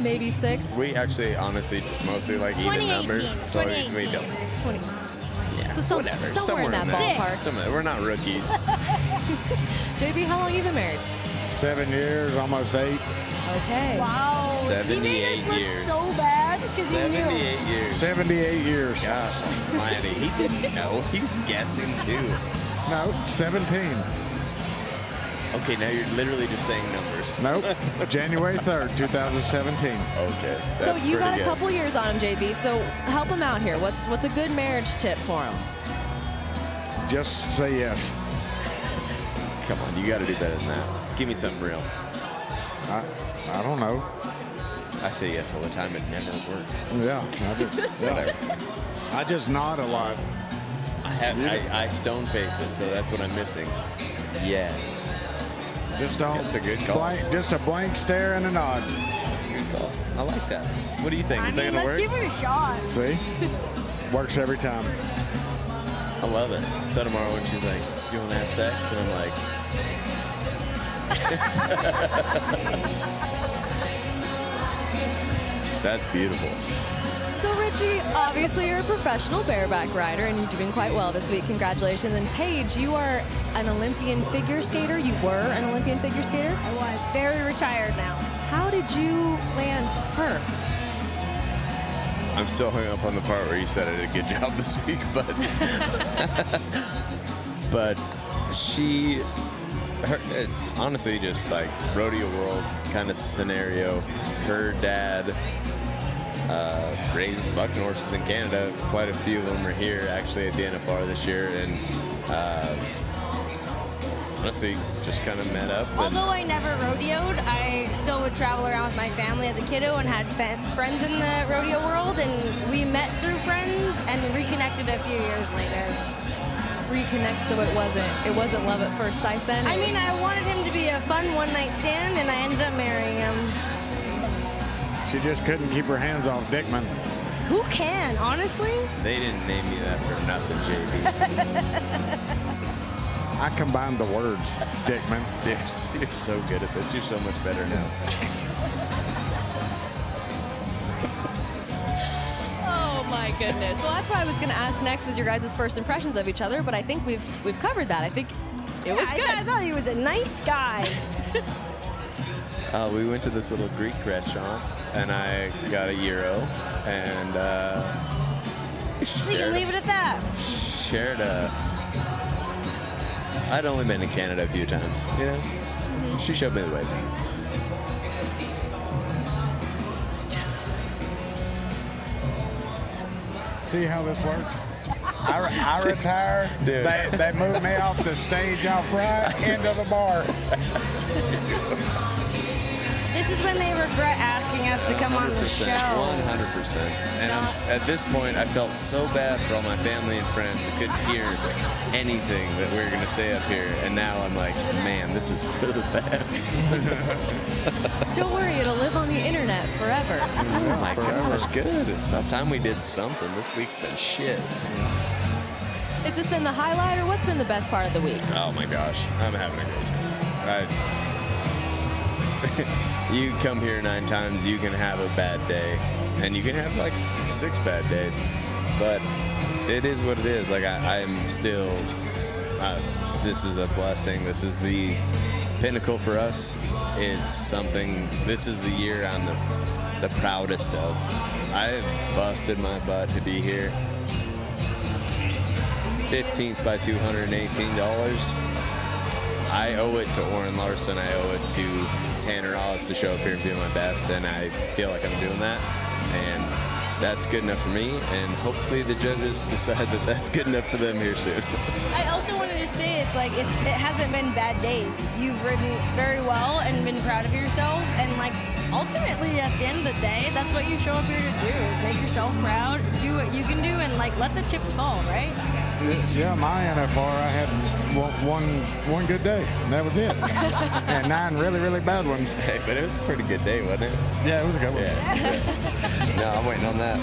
Maybe 6. We actually, honestly, mostly like even numbers. So we don't. 20. Yeah, So whatever. somewhere in that ballpark. We're not rookies. JB, how long have you been married? 7 years, almost 8. Okay. Wow. 78 he made us look years. so bad because he knew. 78 years. 78 years. Gosh, almighty. He didn't know. He's guessing too. No, 17. Okay, now you're literally just saying numbers. Nope. January 3rd, 2017. Okay. So you got a couple years on him, JB. So help him out here. What's a good marriage tip for him? Just say yes. Come on, you got to do better than that. Give me something real. I don't know. I say yes all the time. It never works. Yeah. Whatever. I just nod a lot. I stone face it, so that's what I'm missing. Yes. Just don't. That's a good call. Just a blank stare and a nod. That's a good call. I like that. What do you think? Is that gonna work? Let's give it a shot. See? Works every time. I love it. So tomorrow when she's like, "You want to have sex?" and I'm like, "That's beautiful." So Richie, obviously you're a professional bareback rider and you're doing quite well this week. Congratulations. And Paige, you are an Olympian figure skater. You were an Olympian figure skater? I was. Very retired now. How did you land her? I'm still hung up on the part where you said I did a good job this week, but her, honestly, just like rodeo world kind of scenario. Her dad raises bucking horses in Canada. Quite a few of them are here actually at the NFR this year, and honestly, just kind of met up. Although I never rodeoed, I still would travel around with my family as a kiddo and had friends in the rodeo world, and we met through friends and reconnected a few years later. Reconnect, so it wasn't love at first sight then? I mean, I wanted him to be a fun one-night stand, and I ended up marrying him. She just couldn't keep her hands off Dickman. Who can, honestly? They didn't name me that for nothing, JB. I combined the words, Dickman. Dude, you're so good at this. You're so much better now. Oh my goodness. Well, that's what I was going to ask next with your guys' first impressions of each other, but I think we've covered that. I think it was good. I thought he was a nice guy. We went to this little Greek restaurant, and I got a gyro, and We can leave it at that. shared a... I'd only been to Canada a few times, you know? Mm-hmm. She showed me the ways. See how this works? I retire. Dude. They moved me off the stage out front into the bar. This is when they regret asking us to come on the show. 100%. And at this point, I felt so bad for all my family and friends that couldn't hear anything that we were going to say up here. And now I'm like, man, this is for the best. Don't worry, it'll live on the internet forever. Oh my gosh, good. It's about time we did something. This week's been shit. Has this been the highlight, or what's been the best part of the week? Oh my gosh, I'm having a great time. You come here 9 times, you can have a bad day, and you can have like 6 bad days, but it is what it is. Like I'm still, this is a blessing. This is the pinnacle for us. It's something, this is the year I'm the proudest of. I busted my butt to be here. 15th by $218. I owe it to Orrin Larson. I owe it to Tanner Hollis to show up here and do my best, and I feel like I'm doing that. And that's good enough for me, and hopefully the judges decide that that's good enough for them here soon. I also wanted to say it hasn't been bad days. You've ridden very well and been proud of yourselves, and like ultimately at the end of the day, that's what you show up here to do, is make yourself proud, do what you can do, and like let the chips fall, right? Yeah, my NFR, I had one good day, and that was it. And 9 really, really bad ones. Hey, but it was a pretty good day, wasn't it? Yeah, it was a good one. Yeah. No, I'm waiting on that.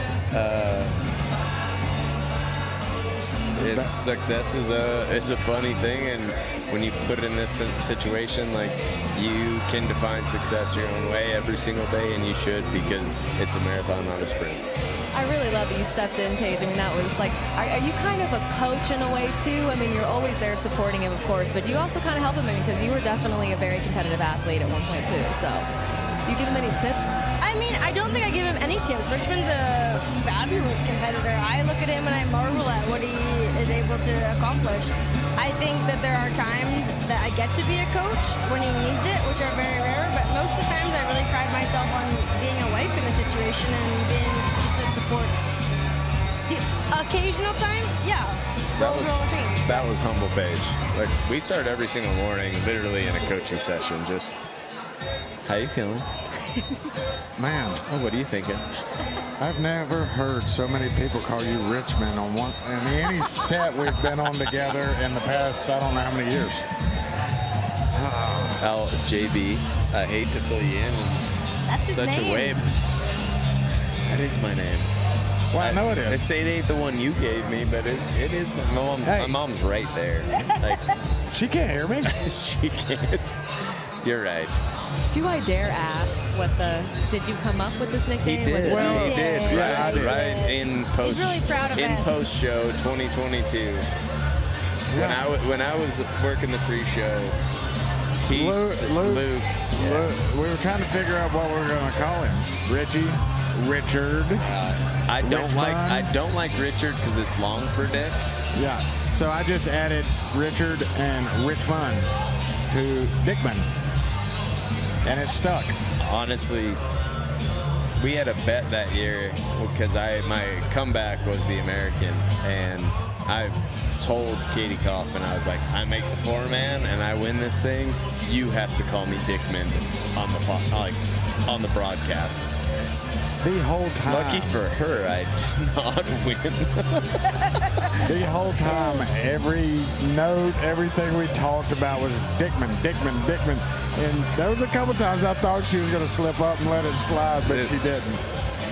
Success is a funny thing, and when you put it in this situation, like, you can define success your own way every single day, and you should, because it's a marathon, not a sprint. I really love that you stepped in, Paige. I mean, that was like, are you kind of a coach in a way too? I mean, you're always there supporting him, of course, but you also kind of help him, because you were definitely a very competitive athlete at one point too. So, do you give him any tips? I mean, I don't think I give him any tips. Richmond's a fabulous competitor. I look at him and I marvel at what he is able to accomplish. I think that there are times that I get to be a coach when he needs it, which are very rare, but most of the times I really pride myself on being a wife in the situation and being just a support. The occasional time, yeah. That was humble, Paige. Like, we start every single morning, literally in a coaching session. Just, how you feeling? Man, oh, what are you thinking? I've never heard so many people call you Richmond on one in any set we've been on together in the past, I don't know how many years. Oh, JB, I hate to fill you in That's his such name. a way. That is my name. Well, I know it is. It ain't the one you gave me, but it is. My mom's right there. Like, she can't hear me. She can't. You're right. Do I dare ask did you come up with this nickname? He did. Was it He did. Yeah, I did. Right in post. He's really proud of it. Post show 2022. Yeah. When I was working the pre-show, Luke. We were trying to figure out what we were going to call him. Richie, Richard. I don't like Richard because it's long for Dick. Yeah. So I just added Richard and Richmond to Dickman. And it stuck. Honestly, we had a bet that year because my comeback was the American, and I told Kadee Coffman, I was like, I make the 4-man and I win this thing, you have to call me Dickman on the broadcast. The whole time. Lucky for her, I did not win. The whole time, every note, everything we talked about was Dickman. And there was a couple times I thought she was going to slip up and let it slide, but she didn't.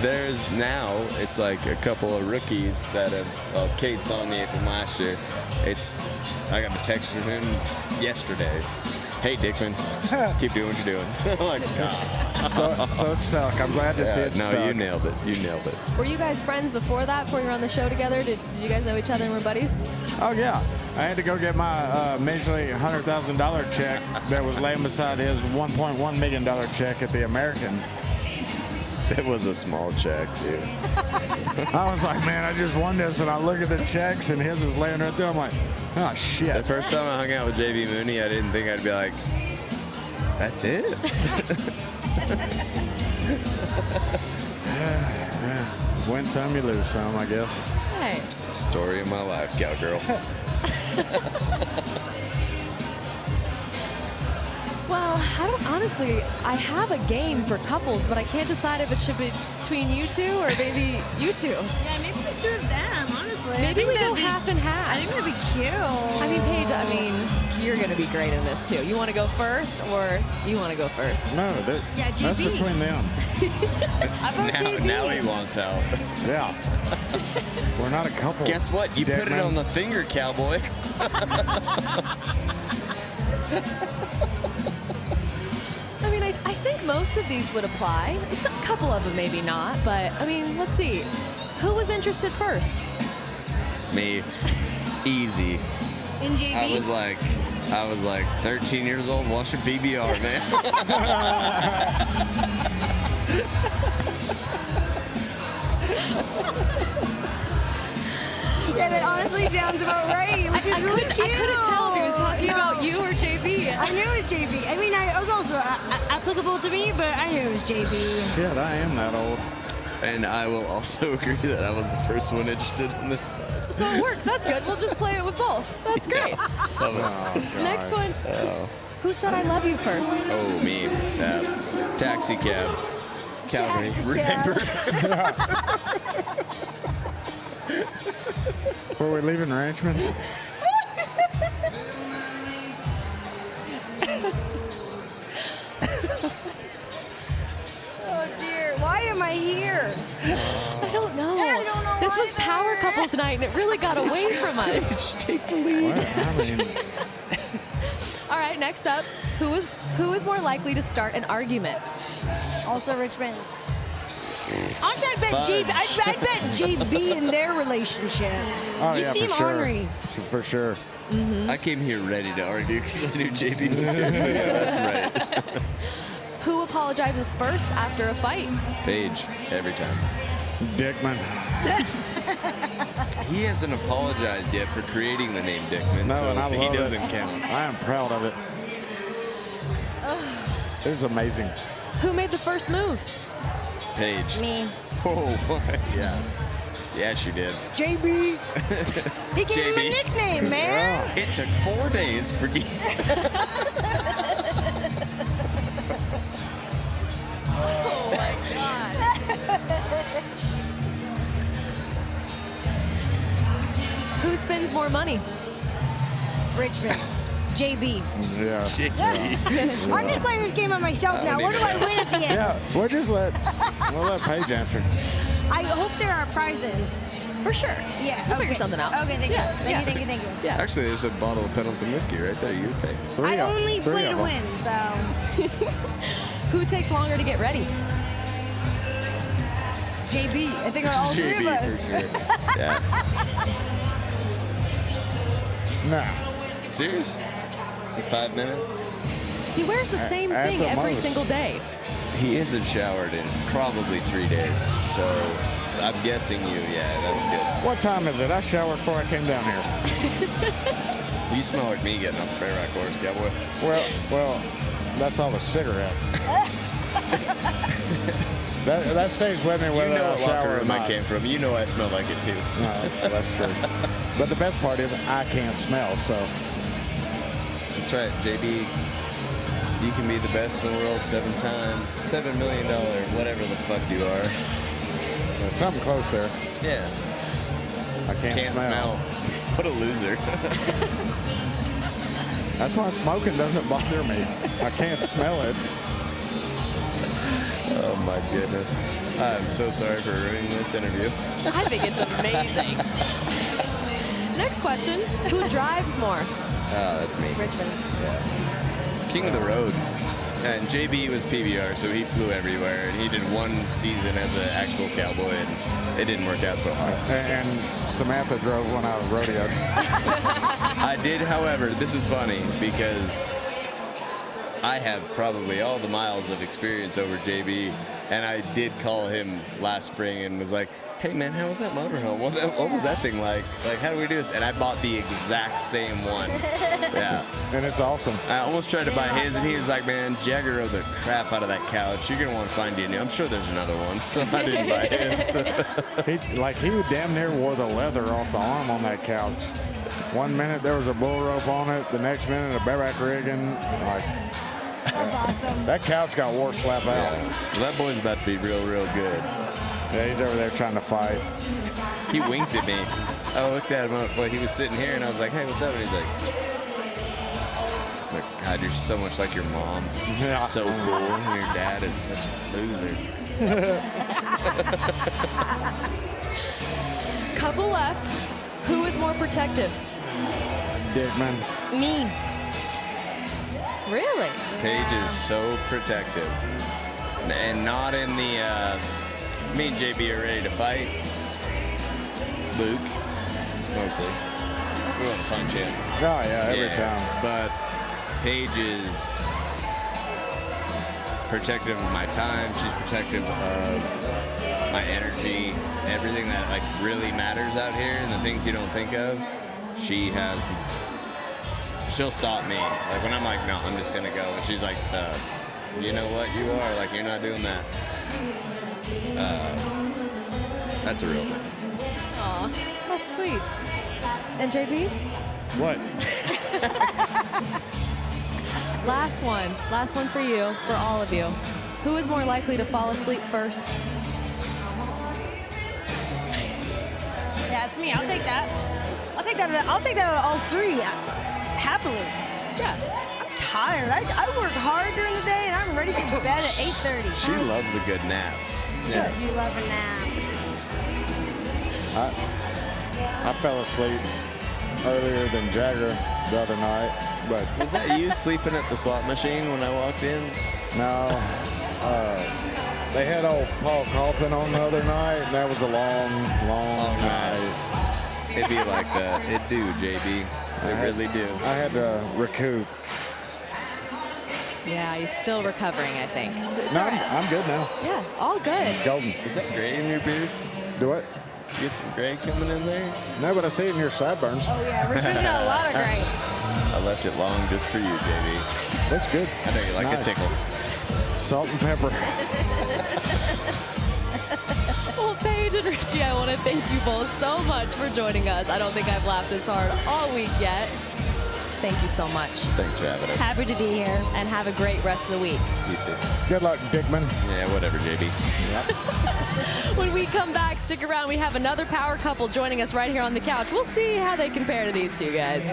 There's now, it's like a couple of rookies that have, Kate saw me from last year. I got a text from him yesterday. Hey, Dickman, keep doing what you're doing. I'm like, so it's stuck. I'm glad to see it stuck. No, you nailed it. You nailed it. Were you guys friends before that, before you were on the show together? Did you guys know each other and were buddies? Oh, yeah. I had to go get my measly $100,000 check that was laying beside his $1.1 million check at the American. It was a small check, dude. I was like, man, I just won this, and I look at the checks, and his is laying right there. I'm like, oh, shit. The first time I hung out with JB Mooney, I didn't think I'd be like, that's it? Yeah. Win some, you lose some, I guess. Hey. Story of my life, cowgirl. Well, I have a game for couples, but I can't decide if it should be between you two or maybe you two. Yeah, maybe the two of them, honestly. Maybe we go half and half. I think that'd be cute. I mean, Paige, you're going to be great in this too. You want to go first or you want to go first? No, that's between them. Now he wants out. Yeah. We're not a couple. Guess what? You put it on the finger, cowboy. I mean, I think most of these would apply. A couple of them maybe not, but I mean, let's see. Who was interested first? Me. Easy. In JB? I was like 13 years old watching PBR, man. Yeah, that honestly sounds about right, which is really cute. I couldn't tell if he was talking about you or JB. I knew it was JB. I mean, it was also applicable to me, but I knew it was JB. Shit, I am that old. And I will also agree that I was the first one interested in this side. So it works. That's good. We'll just play it with both. That's great. Next one. Oh. Who said I love you first? Oh, me. Taxi cab. Calgary. Remember? Were we leaving Ranchmans? couples night, and it really got away from us. Take the lead. All right, next up, who is more likely to start an argument? Also Richmond. Honestly, I'd bet JB in their relationship. Oh, You yeah, seem for sure. ornery. For sure. I came here ready to argue because I knew JB was here. So yeah, that's right. Who apologizes first after a fight? Paige, every time. Dickman. He hasn't apologized yet for creating the name Dickman, No, so and I he love doesn't it. count. I am proud of it. It was amazing. Who made the first move? Paige. Me. Oh, yeah. Yeah, she did. JB. He gave him a JB. nickname, man. It took 4 days for you. Oh my God. Who spends more money? Richmond. JB. Yeah. I'm just playing this game on myself now. What do I win at the end? Yeah, we'll let Paige answer. I hope there are prizes. For sure. Yeah. We'll figure something out. Okay, thank you. Thank you. Yeah. Actually, there's a bottle of Pendleton whiskey right there. You pay. I only play to win, so. Who takes longer to get ready? JB. I think all three of us. for sure. Yeah. Nah. Serious? 5 minutes? He wears the same At thing the every most. single day. He isn't showered in probably 3 days, so I'm guessing that's good. What time is it? I showered before I came down here. You smell like me getting off the Bareback horse, cowboy. Well, that's all the cigarettes. that stays with me You whether know I what shower locker or room not. I came from. You know I smell like it too. No, that's true. But the best part is I can't smell, so. That's right, JB. You can be the best in the world 7 times, $7 million, whatever the fuck you are. There's something close there. Yeah. I can't smell. What a loser. That's why smoking doesn't bother me. I can't smell it. Oh my goodness. I'm so sorry for ruining this interview. I think it's amazing. Next question. Who drives more? Oh, that's me. Richmond. Yeah. King of the road. And JB was PBR, so he flew everywhere. And he did 1 season as an actual cowboy, and it didn't work out so hard. And Samantha drove one out of Rodeo. I did, however, this is funny because I have probably all the miles of experience over JB, and I did call him last spring and was like, hey man, how was that motorhome? What was that thing like? Like, how do we do this? And I bought the exact same one. Yeah. And it's awesome. I almost tried to buy his, and he was like, man, Jagger rode the crap out of that couch. You're going to want to find you a new. I'm sure there's another one. So I didn't buy his. He damn near wore the leather off the arm on that couch. 1 minute there was a bull rope on it. The next minute a bareback rigging. Like, That's awesome. that couch got wore slap out. Yeah. Well, that boy's about to be real, real good. Yeah, he's over there trying to fight. He winked at me. I looked at him while he was sitting here, and I was like, hey, what's up? And he's like, God, you're so much like your mom. Yeah. So cool. And your dad is such a loser. Couple left. Who is more protective? Dickman. Me. Really? Paige is so protective. And not in the, me and JB are ready to fight. Luke, mostly. We want to punch him. Oh, yeah, every time. But Paige is protective of my time. She's protective of my energy. Everything that like really matters out here and the things you don't think of, she'll stop me. Like when I'm like, no, I'm just gonna go. And she's like, you know what, you are. Like, you're not doing that. That's a real thing. Aw, that's sweet. And JB? What? Last one for you, for all of you. Who is more likely to fall asleep first? Yeah, it's me. I'll take that. I'll take that out of all three. Happily. Yeah. I'm tired. I work hard during the day, and I'm ready for bed at 8:30. She loves a good nap. Yeah. You love a nap. I fell asleep earlier than Jagger the other night, but Was that you sleeping at the slot machine when I walked in? no. They had old Paul Coffman on the other night, and that was a long night. It'd be like that. It do, JB. It really do. I had to recoup. Yeah, he's still recovering, I think. It's No, all right. I'm good now. Yeah, all good. Golden. Is that gray in your beard? Do what? You get some gray coming in there? No, but I see it in your sideburns. Oh, yeah. Richmond's got a lot of gray. I left it long just for you, JB. Looks good. I know you like Nice. a tickle. Salt and pepper. Well, Paige and Richie, I want to thank you both so much for joining us. I don't think I've laughed this hard all week yet. Thank you so much. Thanks for having us. Happy to be here. And have a great rest of the week. You too. Good luck, Dickman. Yeah, whatever, JB. When we come back, stick around. We have another power couple joining us right here on the couch. We'll see how they compare to these two guys.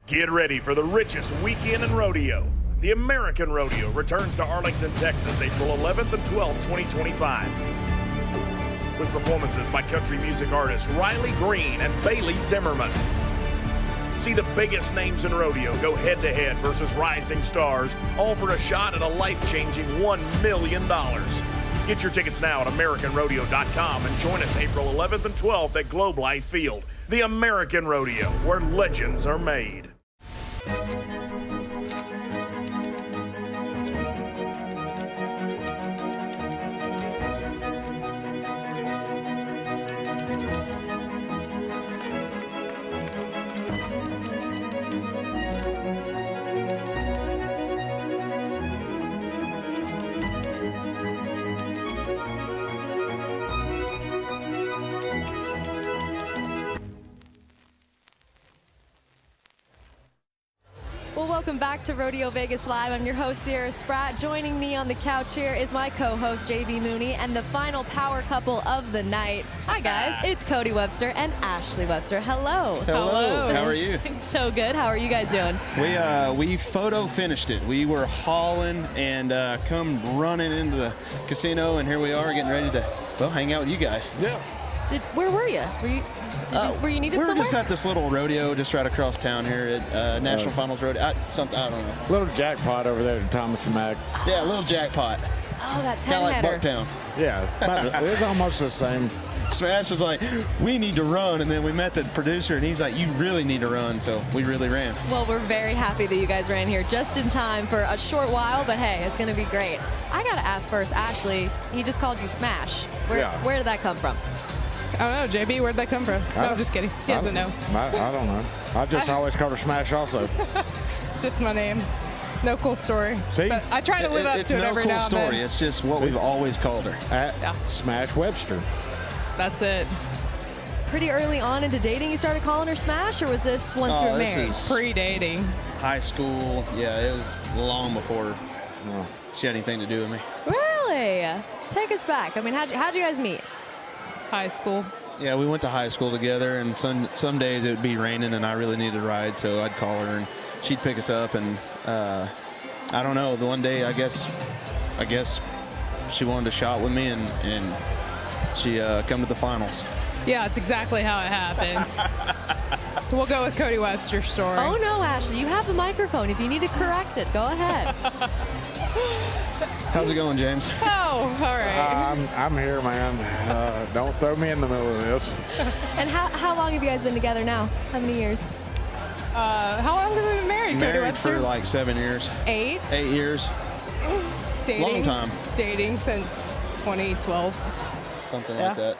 Get ready for the richest weekend in rodeo. The American Rodeo returns to Arlington, Texas, April 11th and 12th, 2025. With performances by country music artists Riley Green and Bailey Zimmerman. See the biggest names in rodeo go head-to-head versus rising stars, all for a shot at a life-changing $1 million. Get your tickets now at AmericanRodeo.com and join us April 11th and 12th at Globe Life Field. The American Rodeo, where legends are made. Well, welcome back to Rodeo Vegas Live. I'm your host, Sierra Spratt. Joining me on the couch here is my co-host, JB Mooney, and the final power couple of the night. Hi, guys. It's Cody Webster and Ashley Webster. Hello. Hello. How are you? So good. How are you guys doing? We photo finished it. We were hauling and come running into the casino, and here we are getting ready to, well, hang out with you guys. Yeah. Where were you? Were you needed we were somewhere? just at this little rodeo just right across town here at National Finals Rodeo. I don't know. Little jackpot over there at Thomas and Mack. Yeah, a little jackpot. Oh, that 10 Kind of like header. Bucktown. Yeah, it's almost the same. Smash was like, we need to run, and then we met the producer, and he's like, you really need to run, so we really ran. Well, we're very happy that you guys ran here just in time for a short while, but hey, it's going to be great. I got to ask first, Ashley, he just called you Smash. Where did that come from? I don't know, JB, where'd that come from? No, I'm just kidding. He doesn't know. I don't know. I just always called her Smash also. It's just my name. No cool story. See? But I try to live up to it every now and then. It's just what we've always called her. At Smash Webster. That's it. Pretty early on into dating, you started calling her Smash, or was this once you were married? Pre-dating. High school. Yeah, it was long before she had anything to do with me. Really? Take us back. I mean, how'd you guys meet? High school. Yeah, we went to high school together, and some days it would be raining, and I really needed a ride, so I'd call her, and she'd pick us up, and I don't know. The one day, I guess she wanted a shot with me, and she come to the finals. Yeah, it's exactly how it happened. We'll go with Cody Webster's story. Oh, no, Ashley, you have a microphone. If you need to correct it, go ahead. How's it going, James? Oh, all right. I'm here, man. Don't throw me in the middle of this. And how long have you guys been together now? How many years? How long have we been married, Cody Married Webster? for like 7 years. 8? 8 years. Dating. Long time. Dating since 2012. Something like that.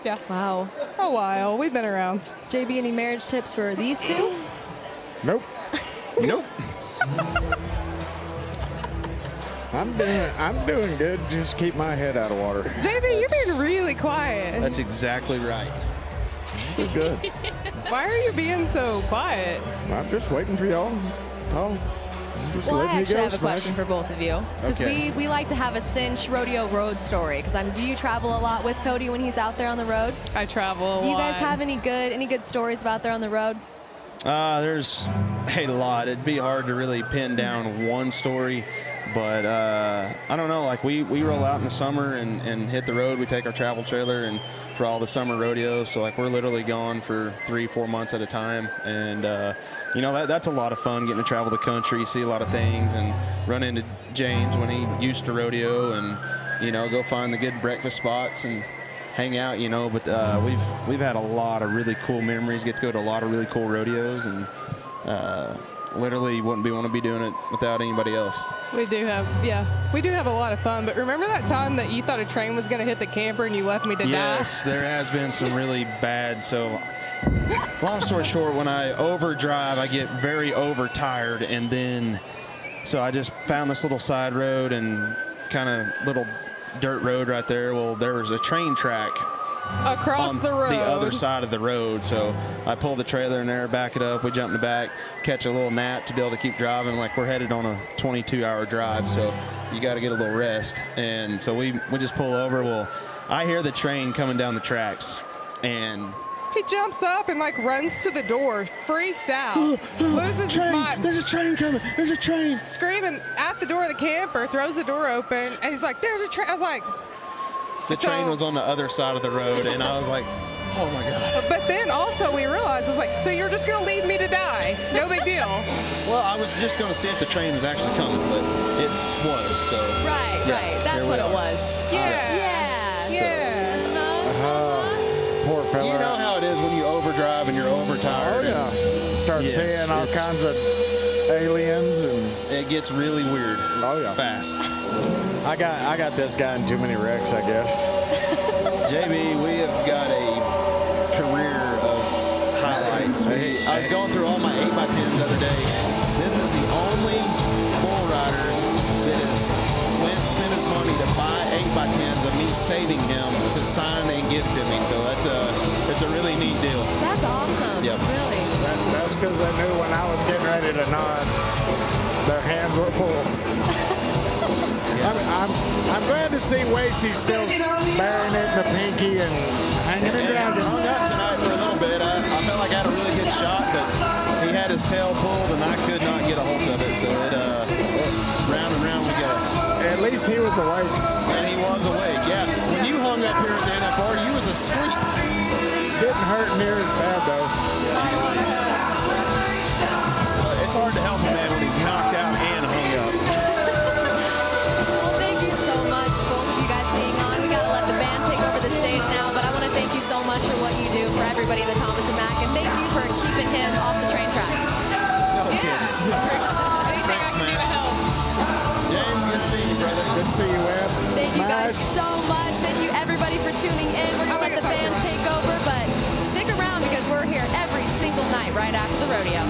Yeah. Wow. A while. We've been around. JB, any marriage tips for these two? Nope. Nope. I'm doing good. Just keep my head out of water. JB, you're being really quiet. That's exactly right. Good. Why are you being so quiet? I'm just waiting for y'all. Well, I actually have a question for both of you. Because Okay. we like to have a cinch rodeo road story. Because do you travel a lot with Cody when he's out there on the road? I travel a lot. Do you guys have any good stories about there on the road? There's a lot. It'd be hard to really pin down one story, But I don't know, like we roll out in the summer and hit the road. We take our travel trailer and for all the summer rodeos. So like we're literally gone for 3-4 months at a time. And you know, that's a lot of fun getting to travel the country, see a lot of things, and run into James when he used to rodeo, and you know, go find the good breakfast spots and hang out, you know. But we've had a lot of really cool memories, get to go to a lot of really cool rodeos, and literally wouldn't want to be doing it without anybody else. We do have a lot of fun. But remember that time that you thought a train was going to hit the camper and you left me to die? Yes, there has been some really bad. So long story short, when I overdrive, I get very overtired, and then so I just found this little side road and kind of little dirt road right there. Well, there was a train track across on the road, the other side of the road. So I pull the trailer in there, back it up, we jump in the back, catch a little nap to be able to keep driving. Like we're headed on a 22-hour drive, so you got to get a little rest. And so we just pull over. Well, I hear the train coming down the tracks, and he jumps up and like runs to the door, freaks out, loses his mind. There's a train coming. There's a train. Screaming at the door of the camper, throws the door open, and he's like, "There's a train." I was like, the train was on the other side of the road, and I was like, oh my God. But then also we realized, I was like, so you're just going to leave me to die? No big deal. Well, I was just going to see if the train was actually coming, but it was, so. Right. That's what it was. Poor fella. You know how it is when you overdrive and you're overtired. Oh, yeah. Start seeing all kinds of aliens, and it gets really weird. Oh, yeah. Fast. I got this guy in too many wrecks, I guess. JB, we have got a career of highlights. I was going through all my 8x10s the other day. This is the only bull rider that has spent his money to buy 8x10s of me saving him to sign and give to me. So it's a really neat deal. That's awesome. Yep. Really. That's because they knew when I was getting ready to nod, their hands were full. I'm glad to see Wasey still bearing it in the pinky and hanging it down. He hung up tonight for a little bit. I felt like I had a really good shot, but he had his tail pulled, and I could not get a hold of it. So round and round we go. At least he was awake. And he was awake, yeah. When you hung up here at the NFR, you was asleep. Didn't hurt near as bad, though. It's hard to help a man when he's knocked out and hung up. Thank you so much for what you do for everybody in the Thomas and Mack, and thank you for keeping him off the train tracks. Thanks, man. James, good to see you, brother. Good to see you, Webb. Thank you guys so much. Thank you, everybody, for tuning in. We're going to let the band take over, but stick around because we're here every single night right after the rodeo.